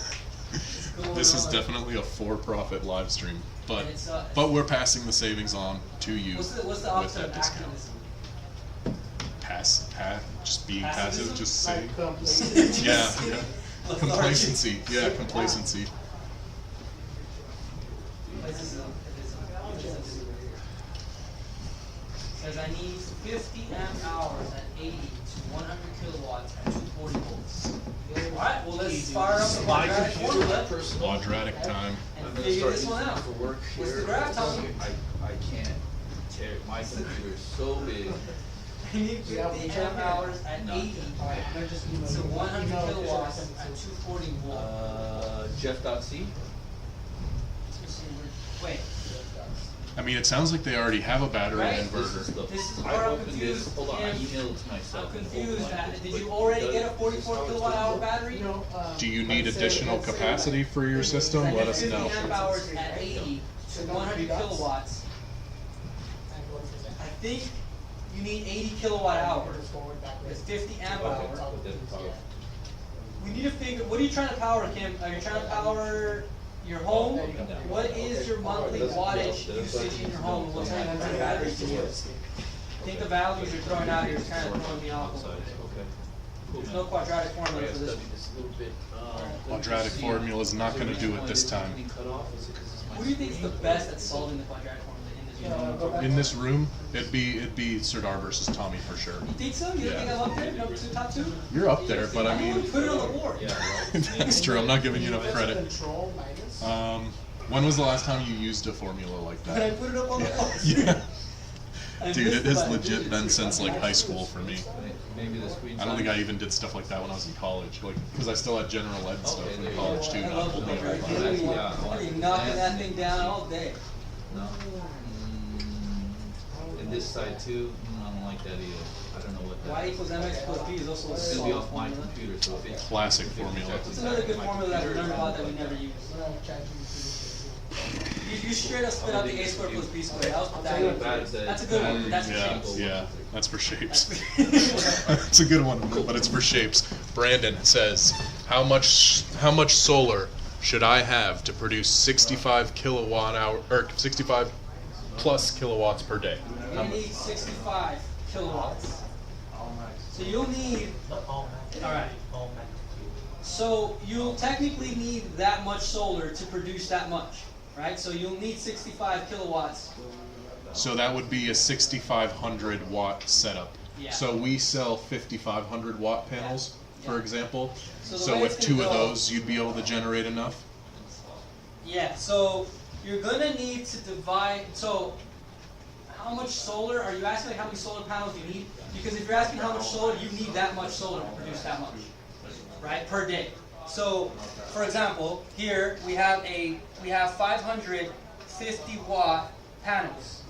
It's going This is on. definitely a for-profit live stream, but And it's, we're passing the savings on to you What's the with opposite that of discount. activism? Just being Passivism? passive, just Like saying. complacency. Yeah, Just yeah. lethargy. Complacency. Yeah, complacency. This is says I need 50 amp hours at 80 to 100 kilowatts at 240 volts. Alright, well let's fire up the quadratic formula Quadratic time. and figure this one out. For work What's the here. graph, Tommy? I can't tear, my computer's so big. I need 50 amp hours at 80 Alright, I just emailed to you. 100 Email it, kilowatts send it at to- 240 volts. Jeff.c? Wait, I mean, it sounds like they already have a battery Right? inverter. This is I where I'm opened confused, this, hold on, I Kim. emailed it to myself. I'm Hold confused. on. Did you already get a 44 kilowatt hour battery? No, Do you need let's say- additional let's say capacity that- for your system? I Let need us 50 know. amp hours at 80 to 100 kilowatts. I think you need 80 kilowatt hours with 50 amp hours. We need to figure, what are you trying to power, Kim? Are you trying to power your home? What is your monthly wattage usage in your home? What type of battery do you use? I think the values you're throwing out here is kind of throwing me off a little bit. There's no quadratic formula for this one. Quadratic formula is not going to do it this time. Who do you think is the best at solving the quadratic formula in this room? In this room, it'd be Serdar versus Tommy for sure. You think so? You don't think I'm up there? Number two, top two? You're up there, but I I mean, would put it on the board. that's true. I'm not giving you enough credit. Control minus. When was the last time you used a formula like But I that? put it up on the board. Yeah. I Dude, missed it has by legit digits. been since like high school for me. Maybe the screen. I don't think I even did stuff like that when I was in college, like because I still had general ed stuff Okay, in there you college go. too. I Not love full quadratic name. formula. Yeah. I'll be knocking that thing down all day. No. And this side too, I don't like that either. I don't know what that. Y equals mx plus b is also a It's gonna be solved off my formula. computer, so if it. Classic if it formula. rejects What's it another back good to my formula that we computer, learned about that we never use? You straight up spit out the a squared plus b squared. That was Pythagoras. That's a good one. That's for Yeah, shapes. yeah, that's for shapes. That's It's a good one, but it's for shapes. Brandon says, how much solar should I have to produce 65 kilowatt hour or 65 plus kilowatts per day? You need 65 kilowatts. So you'll need, alright. So you'll technically need that much solar to produce that much, right? So you'll need 65 kilowatts. So that would be a 6,500 watt setup. Yeah. So we sell 5,500 watt panels, for Yeah. example. So the So way with it's two gonna of go- those, you'd be able to generate enough. Yeah, so you're gonna need to divide, so how much solar, are you asking like how many solar panels you need? Because if you're asking how much solar, you need that much solar to produce that much, right, per day. So, for example, here we have 550 watt panels.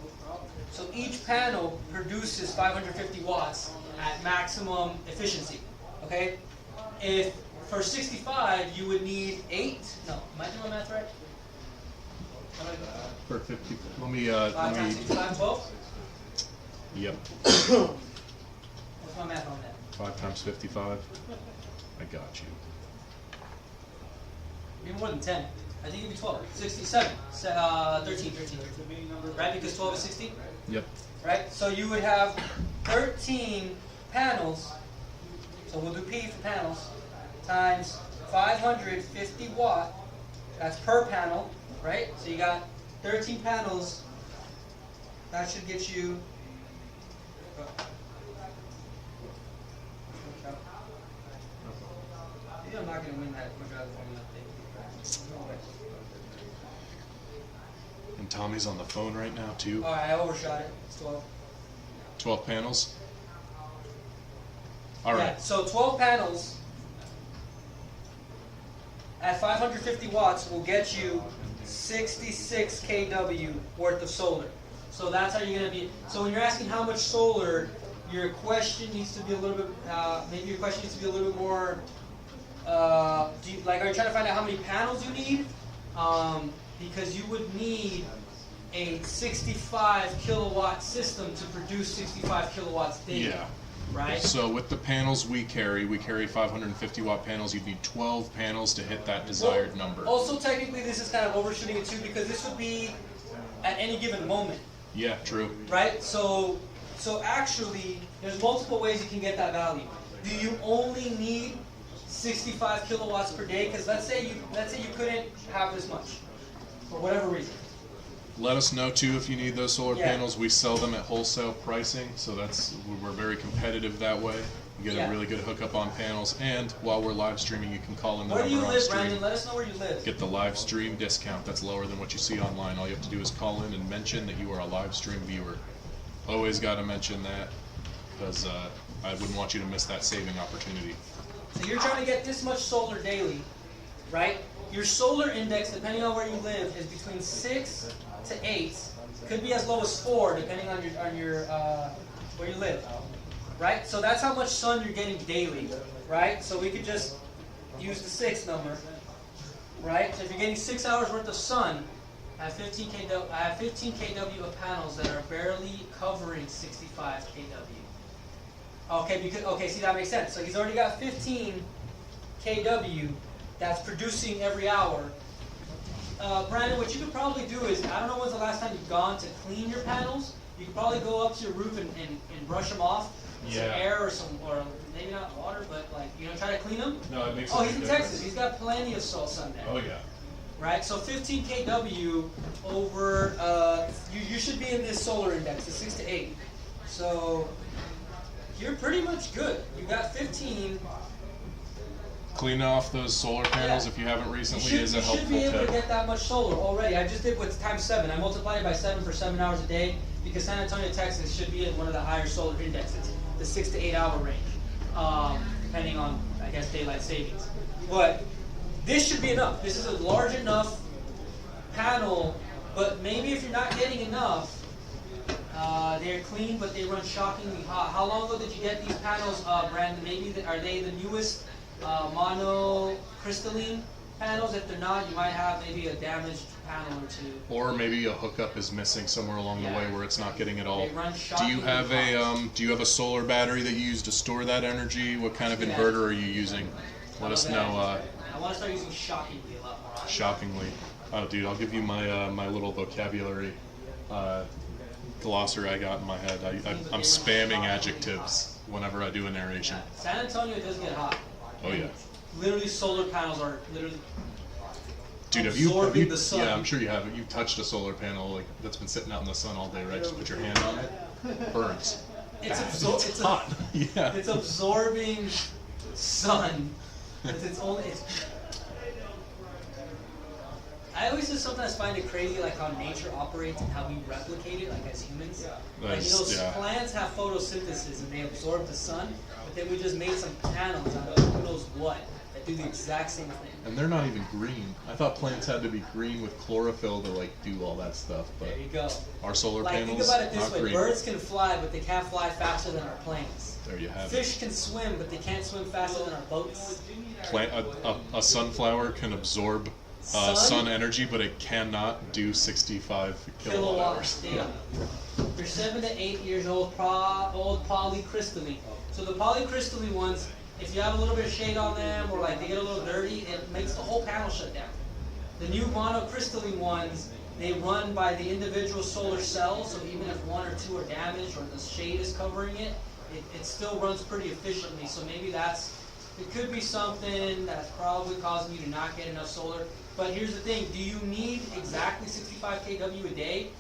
So each panel produces 550 watts at maximum efficiency, okay? If for 65 you would need 8, no, am I doing my math right? For 50, 5 times 65, 12? Yep. What's my math on that? 5 times 55. I got you. Maybe more than 10. I think it'd be 12. 67. 13. Right? Because 12 is 16? Yep. Right? So you would have 13 panels. So we'll do P for panels. Times 550 watt. That's per panel. Right? So you got 13 panels. That should get you. Maybe I'm not going to win that quadratic formula thing. No way. And Tommy's on the phone right now too. Alright, I overshot it. It's 12. 12 panels. All Yeah, right. so 12 panels at 550 watts will get you 66 kW worth of solar. So that's how you're going to be. So when you're asking how much solar your question needs to be a little bit, maybe your question needs to be a little bit more, are you trying to find out how many panels you need? Because you would need a 65 kilowatt system to produce 65 kilowatts daily. Yeah. Right? So with the panels we carry 550 watt panels. You'd need 12 panels to hit that desired number. Also, technically, this is kind of overshooting it too, because this would be at any given moment, Yeah, true. right? So actually, there's multiple ways you can get that value. Do you only need 65 kilowatts per day? Because let's say you couldn't have this much for whatever reason. Let us know too if you need those solar Yeah. panels. We sell them at wholesale pricing, so we're very competitive that way. You get Yeah. a really good hookup on panels, and while we're live streaming, you can call in the Where do you number on live, stream. Brandon? Let us know where you live. Get the live stream discount that's lower than what you see online. All you have to do is call in and mention that you are a live stream viewer. Always got to mention that, because I wouldn't want you to miss that saving opportunity. So you're trying to get this much solar daily, right? Your solar index, depending on where you live, is between 6 to 8. Could be as low as 4, depending on your where you live, right? So that's how much sun you're getting daily, right? So we could just use the 6 number, right? So if you're getting 6 hours worth of sun, I have 15 kW of panels that are barely covering 65 kW. Okay, see, that makes sense. So he's already got 15 kW that's producing every hour. Brandon, what you could probably do is, I don't know when's the last time you've gone to clean your panels. You could probably go up to your roof and brush them off. Some air or maybe not water, but try to clean them. No, it makes. Oh, he's in Texas. He's got plenty of sun there. Oh yeah. Right, so 15 kW over, you should be in this solar index, the 6 to 8. So you're pretty much good. You got 15. Clean off those solar panels Yeah. if you haven't recently You is a should helpful be able tip. to get that much solar already. I just did what's times 7. I multiplied it by 7 for 7 hours a day, because San Antonio, Texas should be in one of the higher solar indexes, the 6 to 8 hour range, depending on, I guess, daylight savings. But this should be enough. This is a large enough panel, but maybe if you're not getting enough, they're clean, but they run shockingly hot. How long ago did you get these panels, Brandon? Maybe are they the newest monocrystalline panels? If they're not, you might have maybe a damaged panel or two. Or maybe a hookup is missing somewhere along the Yeah. way where it's not getting it all. They run Do you shockingly have hot. do you have a solar battery that you use to store that energy? What kind of Yeah. inverter are you using? Let us know. I want to start using shockingly a lot more. Shockingly. Oh, dude, I'll give you my my little vocabulary glosser I got in my head. I'm spamming adjectives whenever I do a narration. San Antonio does get hot. Oh yeah. Literally, solar panels are literally. Dude, have Absorbing you the sun. Yeah, I'm sure you have. You've touched a solar panel that's been sitting out in the sun all day, right? Just put your hand on it. Burns. It's hot. Yeah. It's absorbing sun. I always just sometimes find it crazy, like how nature operates and how we replicate it, like as humans. Plants have photosynthesis and they absorb the sun, but then we just made some panels out of who knows what that do the exact same thing. And they're not even green. I thought plants had to be green with chlorophyll to do all that stuff, but There you go. our solar Think panels about it this not way: green. birds can fly, but they can't fly faster than our planes. There you have it. Fish can swim, but they can't swim faster than our boats. A sunflower can absorb sun energy, but it cannot do 65 kilowatt hours. Daily. They're 7 to 8 years old, polycrystalline. So the polycrystalline ones, if you have a little bit of shade on them or they get a little dirty, it makes the whole panel shut down. The new monocrystalline ones, they run by the individual solar cells, so even if 1 or 2 are damaged or the shade is covering it, it still runs pretty efficiently. So maybe it could be something that's probably causing you to not get enough solar. But here's the thing, do you need exactly 65 kW a day?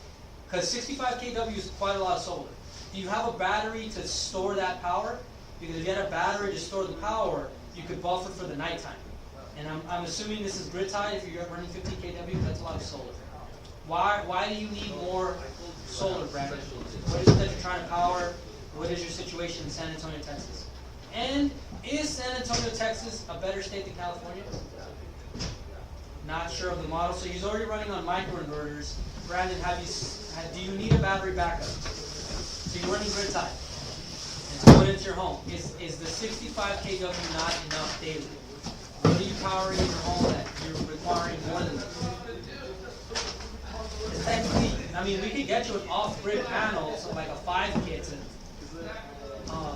Because 65 kW is quite a lot of solar. Do you have a battery to store that power? Because if you had a battery to store the power, you could buffer for the nighttime. And I'm assuming this is grid tied. If you're running 15 kW, that's a lot of solar. Why do you need more solar, Brandon? What is it that you're trying to power? What is your situation in San Antonio, Texas? And is San Antonio, Texas a better state than California? Not sure of the model. So he's already running on microinverters. Brandon, do you need a battery backup? So you're running grid tied. your home. Is the 65 kW not enough daily? What are you powering in your home that you're requiring more than this? Essentially, I mean, we could get you an off-grid panel, so like a 5 kit, and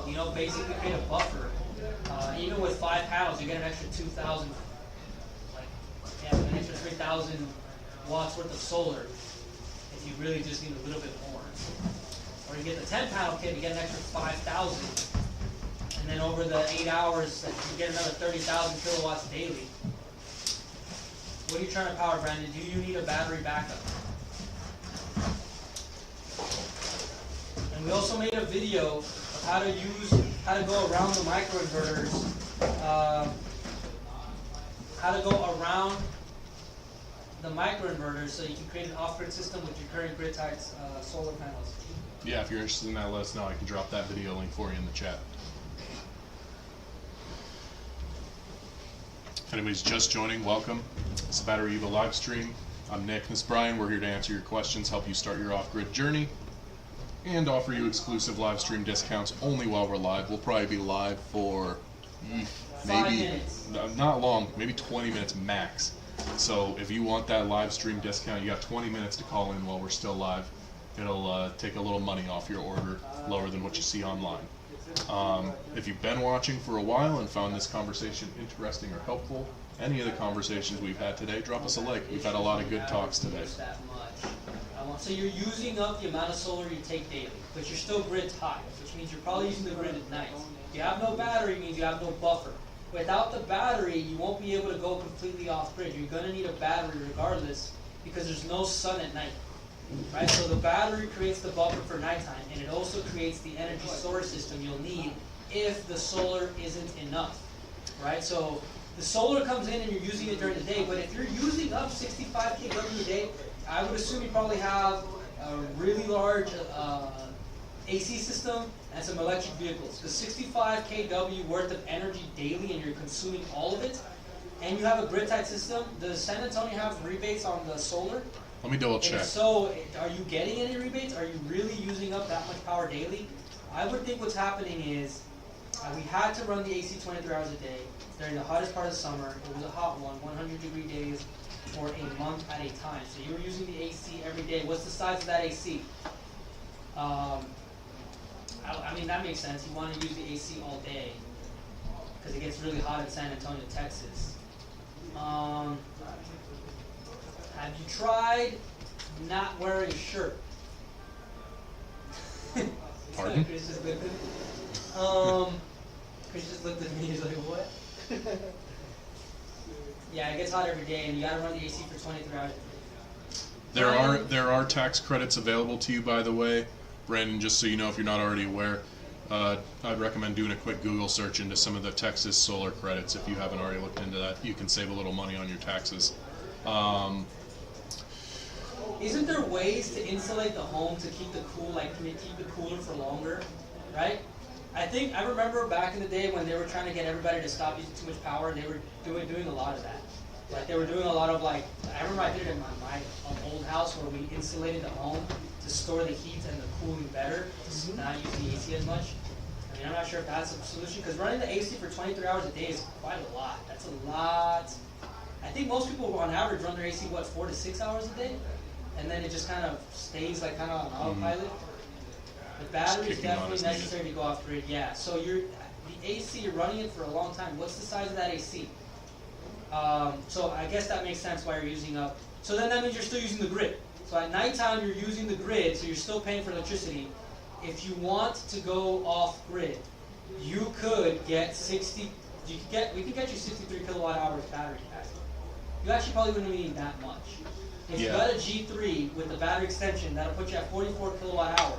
you know, basically create a buffer. Even with 5 panels, you get an extra 2,000, like yeah, an extra 3,000 watts worth of solar. If you really just need a little bit more, or you get the 10 panel kit, you get an extra 5,000, and then over the 8 hours, you get another 30,000 kilowatts daily. What are you trying to power, Brandon? Do you need a battery backup? And we also made a video of how to go around the microinverters, how to go around the microinverters so you can create an off-grid system with your current grid-tied solar panels. Yeah, if you're interested in that, let us know. I can drop that video link for you in the chat. If anybody's just joining, welcome. It's the BatteryEvo live stream. I'm Nick, this is Brian. We're here to answer your questions, help you start your off-grid journey, and offer you exclusive live stream discounts only while we're live. We'll probably be live for 5 maybe minutes. not long, maybe 20 minutes max. So if you want that live stream discount, you got 20 minutes to call in while we're still live. It'll take a little money off your order, lower than what you see online. If you've been watching for a while and found this conversation interesting or helpful, any of the conversations we've had today, drop us a like. We've had a lot of good talks today. That much. So you're using up the amount of solar you take daily, but you're still grid tied, which means you're probably using the grid at night. If you have no battery, it means you have no buffer. Without the battery, you won't be able to go completely off grid. You're going to need a battery regardless because there's no sun at night. Right? So the battery creates the buffer for nighttime, and it also creates the energy storage system you'll need if the solar isn't enough. Right? So the solar comes in and you're using it during the day, but if you're using up 65 kW a day, I would assume you probably have a really large AC system and some electric vehicles. The 65 kW worth of energy daily and you're consuming all of it, and you have a grid-tied system. Does San Antonio have rebates on the solar? Let me double check. If so, are you getting any rebates? Are you really using up that much power daily? I would think what's happening is we had to run the AC 23 hours a day during the hottest part of the summer. It was a hot one, 100-degree days for a month at a time. So you were using the AC every day. What's the size of that AC? I mean, that makes sense. You want to use the AC all day because it gets really hot in San Antonio, Texas. Have you tried not wearing a shirt? Pardon? Chris just looked at me. Chris just looked at me. He's like, "What?" Yeah, it gets hot every day, and you gotta run the AC for 23 hours. There are tax credits available to you, by the way, Brandon. Just so you know, if you're not already aware, I'd recommend doing a quick Google search into some of the Texas solar credits if you haven't already looked into that. You can save a little money on your taxes. Isn't there ways to insulate the home to keep the keep it cooler for longer, right? I remember back in the day when they were trying to get everybody to stop using too much power, they were doing a lot of that. Like they were doing a lot of I remember I did it in my old house where we insulated the home to store the heat and the cooling better, to not use the AC as much. I mean, I'm not sure if that's a solution because running the AC for 23 hours a day is quite a lot. That's a lot. I think most people on average run their AC 4 to 6 hours a day, and then it just kind of stays like kind of on autopilot. The battery is definitely necessary to go off grid. Yeah. So the AC, you're running it for a long time. What's the size of that AC? So I guess that makes sense why you're using up. So then that means you're still using the grid. So at nighttime you're using the grid, so you're still paying for electricity. If you want to go off grid, you could get we could get you 63 kilowatt hours battery capacity. You actually probably wouldn't need that much. If you got a G3 with the battery extension, that'll put you at 44 kilowatt hour.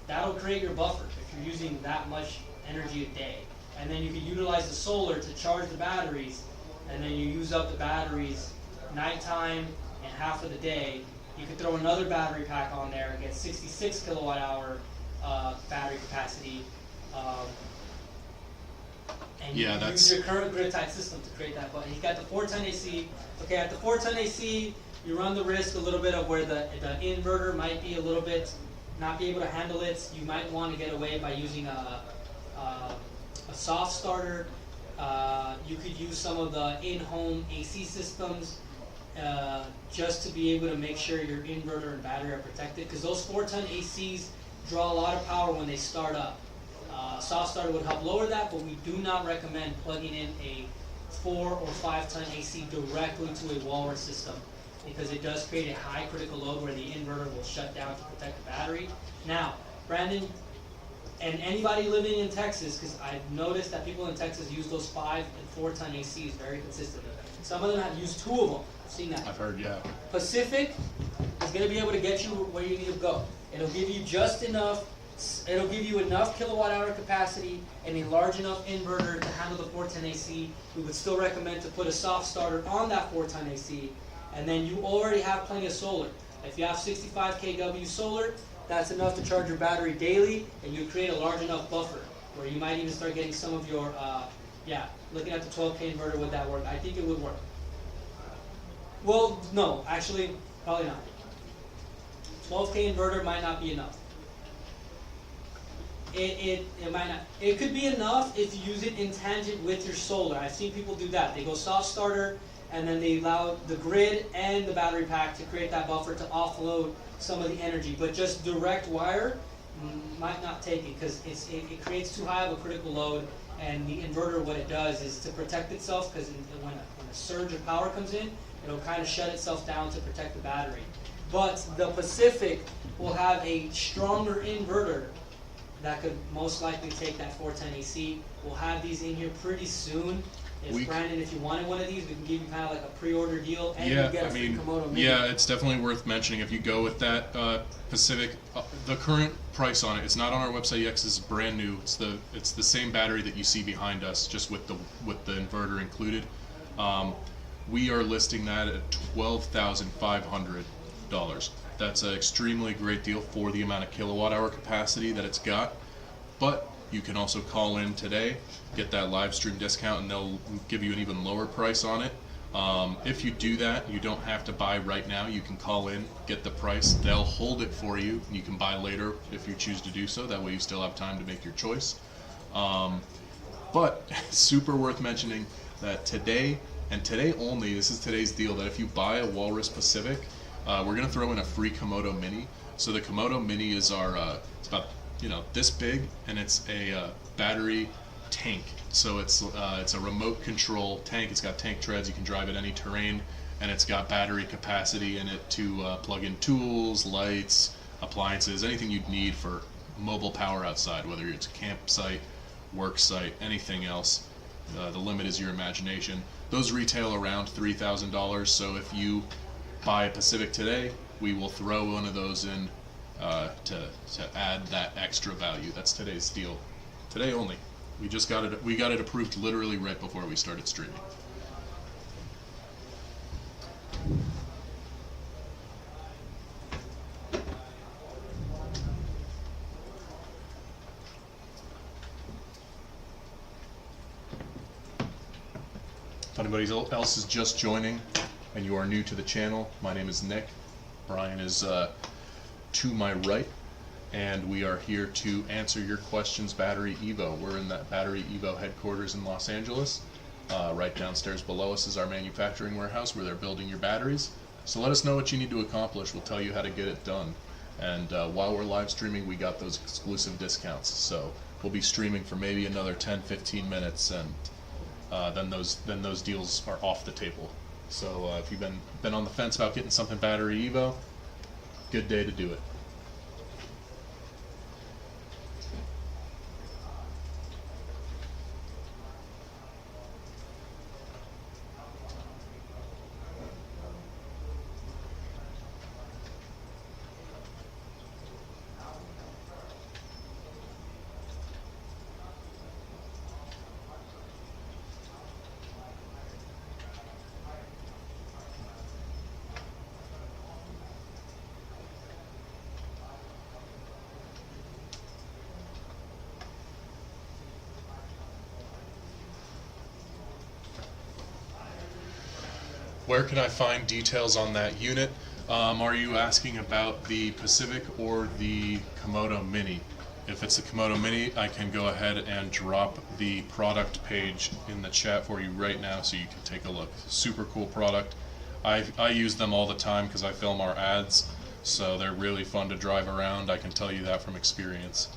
That'll create your buffer if you're using that much energy a day. And then you can utilize the solar to charge the batteries, and then you use up the batteries nighttime and half of the day. You could throw another battery pack on there and get 66 kilowatt hour battery capacity. And you can use your current grid-tied system to create that. But you got the 410 AC. Okay, at the 410 AC, you run the risk a little bit of where the inverter might be a little bit not be able to handle it. You might want to get away by using a a soft starter. You could use some of the in-home AC systems just to be able to make sure your inverter and battery are protected, because those 4-ton ACs draw a lot of power when they start up. Soft starter would help lower that, but we do not recommend plugging in a 4 or 5-ton AC directly to a Walrus system, because it does create a high critical load where the inverter will shut down to protect the battery. Now, Brandon, and anybody living in Texas, because I've noticed that people in Texas use those 5 and 4-ton ACs very consistently. Some of them have used 2 of them. I've seen that. I've heard, yeah. Pacific is going to be able to get you where you need to go. It'll give you just enough. It'll give you enough kilowatt-hour capacity and a large enough inverter to handle the 4-ton AC. We would still recommend to put a soft starter on that 4-ton AC, and then you already have plenty of solar. If you have 65 kW solar, that's enough to charge your battery daily, and you create a large enough buffer where you might even start getting some of your, looking at the 12K inverter, would that work? I think it would work. Well, no, actually, probably not. 12K inverter might not be enough. It might not. It could be enough if you use it in tangent with your solar. I've seen people do that. They go soft starter, and then they allow the grid and the battery pack to create that buffer to offload some of the energy. But just direct wire might not take it, because it creates too high of a critical load. And the inverter, what it does is to protect itself, because when a surge of power comes in, it'll kind of shut itself down to protect the battery. But the Pacific will have a stronger inverter that could most likely take that 410 AC. We'll have these in here pretty soon. Brandon, if you wanted one of these, we can give you kind of like a pre-order deal, and you get a free Komodo Mini. Yeah, it's definitely worth mentioning if you go with that Pacific. The current price on it's not on our website yet 'cause it's brand new. It's the same battery that you see behind us, just with the inverter included. We are listing that at $12,500. That's an extremely great deal for the amount of kilowatt-hour capacity that it's got. But you can also call in today, get that live stream discount, and they'll give you an even lower price on it. If you do that, you don't have to buy right now. You can call in, get the price. They'll hold it for you. You can buy later if you choose to do so. That way you still have time to make your choice. But super worth mentioning that today, and today only, this is today's deal, that if you buy a Walrus Pacific, we're going to throw in a free Komodo Mini. So the Komodo Mini is our, it's about this big, and it's a battery tank. So it's a remote control tank. It's got tank treads. You can drive it any terrain, and it's got battery capacity in it to plug in tools, lights, appliances, anything you'd need for mobile power outside, whether it's a campsite, work site, anything else. The limit is your imagination. Those retail around $3,000. So if you buy a Pacific today, we will throw one of those in to add that extra value. That's today's deal. Today only. We just got it. We got it approved literally right before we started streaming. If anybody else is just joining and you are new to the channel, my name is Nick. Brian is to my right, and we are here to answer your questions. BatteryEvo. We're in that BatteryEvo headquarters in Los Angeles. Right downstairs below us is our manufacturing warehouse where they're building your batteries. So let us know what you need to accomplish. We'll tell you how to get it done. And while we're live streaming, we got those exclusive discounts. So we'll be streaming for maybe another 10-15 minutes, and then those deals are off the table. So if you've been on the fence about getting something BatteryEvo, good day to do it. Where can I find details on that unit? Are you asking about the Pacific or the Komodo Mini? If it's the Komodo Mini, I can go ahead and drop the product page in the chat for you right now so you can take a look. Super cool product. I use them all the time because I film our ads, so they're really fun to drive around. I can tell you that from experience.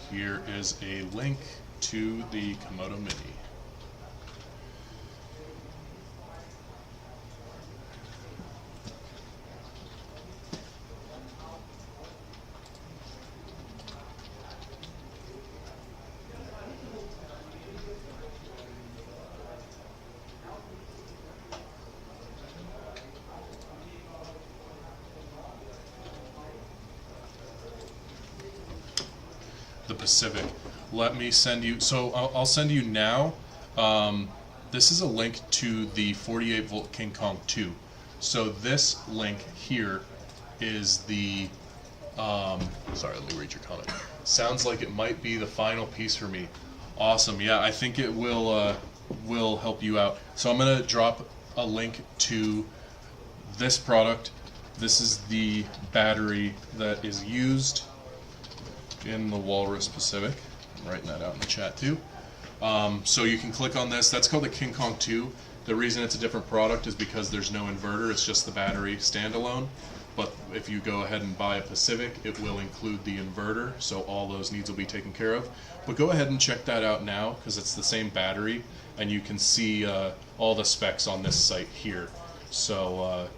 Here is a link to the Komodo Mini. The Pacific. Let me send you, so I'll send you now, this is a link to the 48 volt King Kong 2. So this link here is the, sorry, let me read your comment. Sounds like it might be the final piece for me. Awesome, yeah, I think it will help you out. So I'm gonna drop a link to this product. This is the battery that is used in the Walrus Pacific. I'm writing that out in the chat too. So you can click on this. That's called the King Kong 2. The reason it's a different product is because there's no inverter. It's just the battery standalone. But if you go ahead and buy a Pacific, it will include the inverter, so all those needs will be taken care of. But go ahead and check that out now because it's the same battery, and you can see all the specs on this site here. So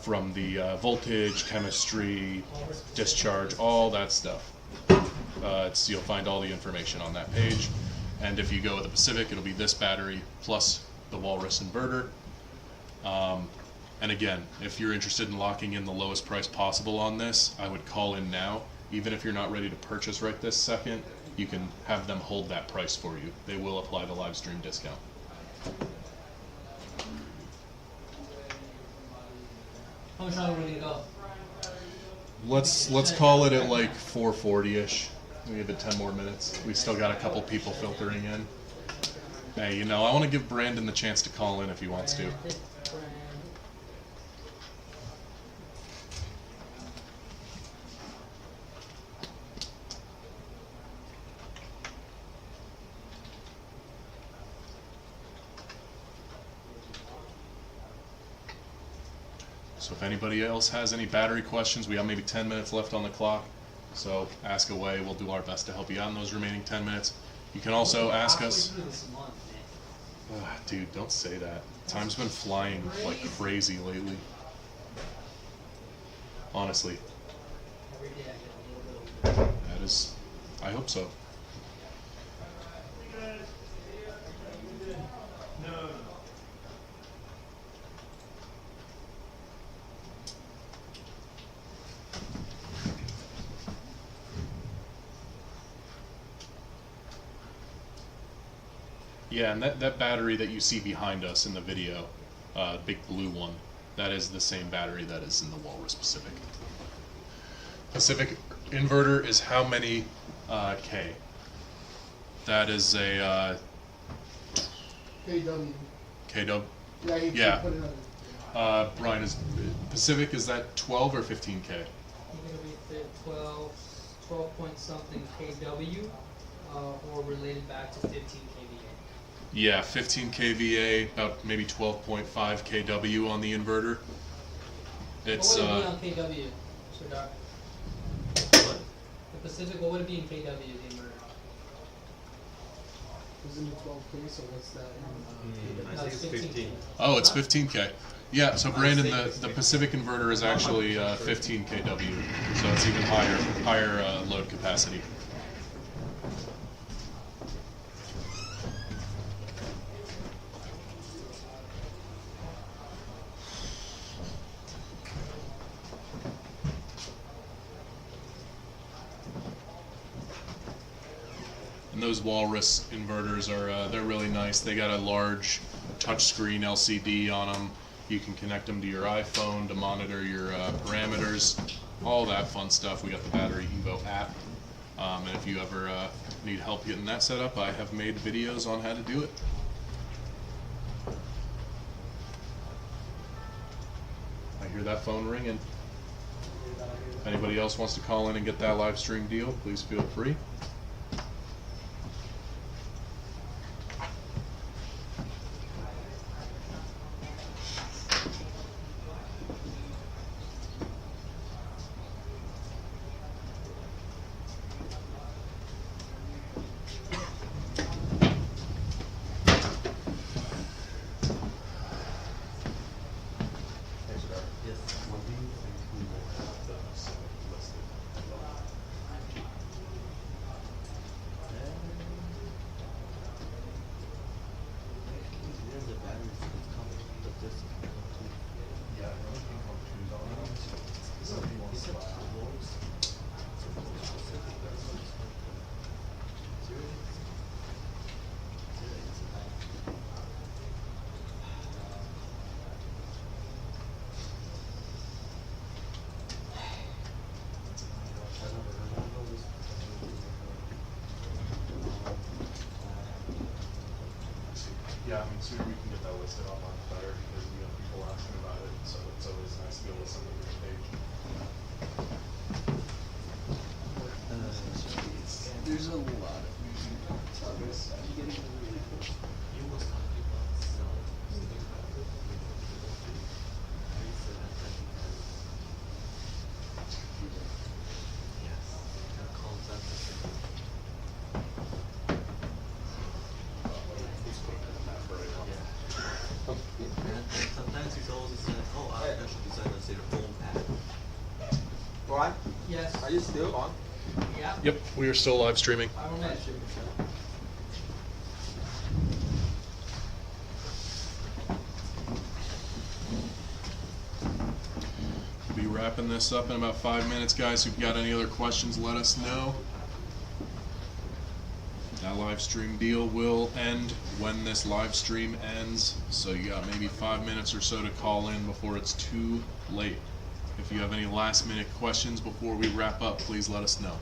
from the voltage, chemistry, discharge, all that stuff. You'll find all the information on that page. And if you go with the Pacific, it'll be this battery plus the Walrus inverter. And again, if you're interested in locking in the lowest price possible on this, I would call in now. Even if you're not ready to purchase right this second, you can have them hold that price for you. They will apply the live stream discount. How much longer will you go? Let's call it at like 4:40ish. We give it 10 more minutes. We still got a couple people filtering in. Hey, you know, I want to give Brandon the chance to call in if he wants to. So if anybody else has any battery questions, we have maybe 10 minutes left on the clock. So ask away. We'll do our best to help you out in those remaining 10 minutes. You can also ask us. Dude, don't say that. Time's been flying like crazy lately. Honestly. That is, I hope so. Yeah, and that battery that you see behind us in the video, big blue one, that is the same battery that is in the Walrus Pacific. Pacific inverter is how many K? That is a KW. KW. Yeah, you Yeah. put it on. Brian, is Pacific, is that 12 or 15K? You're gonna be at 12 point something kW, or related back to 15 kVA. Yeah, 15 kVA, about maybe 12.5 kW on the inverter. It's What would it be on kW, Sir What? The Pacific, what would it be in kW, the inverter? Isn't it 12K, so what's that in? I think it's 15. oh, it's 15K. Yeah, so Brandon, the Pacific inverter is actually 15 kW, so it's even higher load capacity. And those Walrus inverters are they're really nice. They got a large touchscreen LCD on them. You can connect them to your iPhone to monitor your parameters, all that fun stuff. We got the BatteryEvo app, and if you ever need help getting that set up, I have made videos on how to do it. hear that phone ringing. If anybody else wants to call in and get that live stream deal, please feel free. Yeah, I mean, sooner we can get that listed online, the better, because we have people asking about it, so it's always nice to be able to send them to the page. There's a lot of progress. I'm getting really close. Sometimes he's always saying, oh, I should decide to say the phone pad. Brian, Yes. are you still on? Yeah. Yep, we are still live streaming. I don't know. We'll be wrapping this up in about 5 minutes, guys. If you've got any other questions, let us know. That live stream deal will end when this live stream ends, so you got maybe 5 minutes or so to call in before it's too late. If you have any last minute questions before we wrap up, please let us know.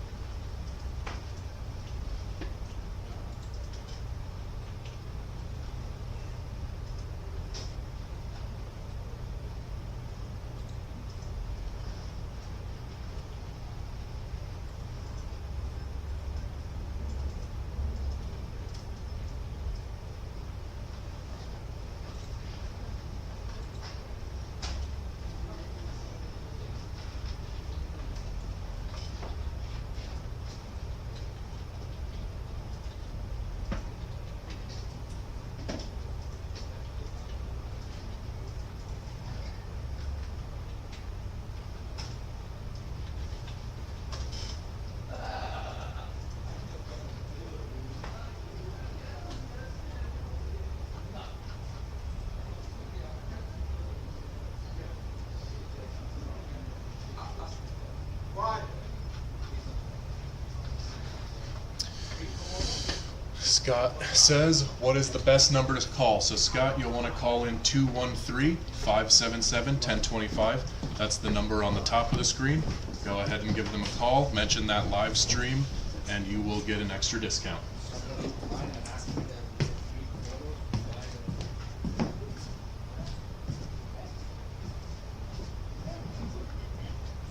Scott says, what is the best number to call? So Scott, you'll want to call in 213-577-1025. That's the number on the top of the screen. Go ahead and give them a call, mention that live stream, and you will get an extra discount.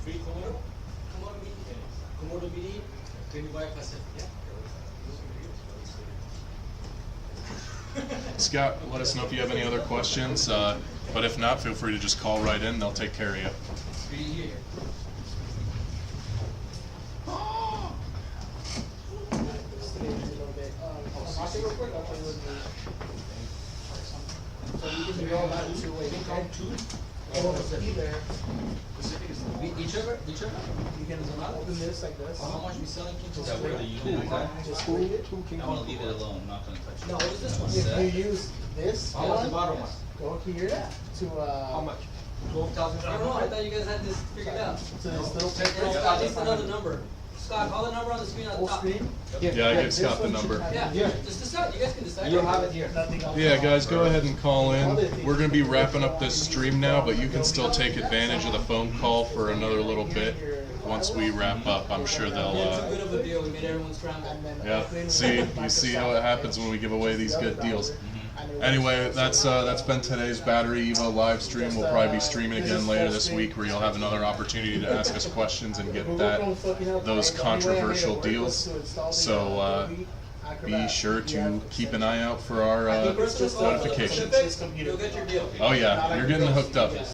Free Komodo? Komodo BD? Can you buy a Pacific? Yeah. Scott, let us know if you have any other questions, but if not, feel free to just call right in. They'll take care of you. Here. So you can draw that two ways. Or either Each of it? Each of it? you can open this like this. How much we selling King Just Kong? wait. Just wait it. I wanna leave it alone, I'm not gonna touch it. No, what is this one? If you use this How much the one, bottom one? go here to How much? 12,000? I don't know, I thought you guys had this figured out. to this little Yeah, Scott, just another number. Scott, call the number on the screen on the full top. screen. Yeah, I give Scott the number. Yeah, Here. just decide, you guys can decide. You have it here. Nothing else. Yeah, guys, go ahead and call in. We're going to be wrapping up this stream now, but you can still take advantage of the phone call for another little bit. Once we wrap up, I'm sure they'll, Yeah, too good of a deal, we made everyone scramble. And then yeah, open see, you Microsoft see how it happens when we give away these good deals. Anyway, that's been today's BatteryEvo live stream. We'll probably be streaming again later this week, where you'll have another opportunity to ask us questions and get those controversial deals. So be sure to keep an eye out for our notifications. You'll get your deal. Oh yeah, you're getting hooked up.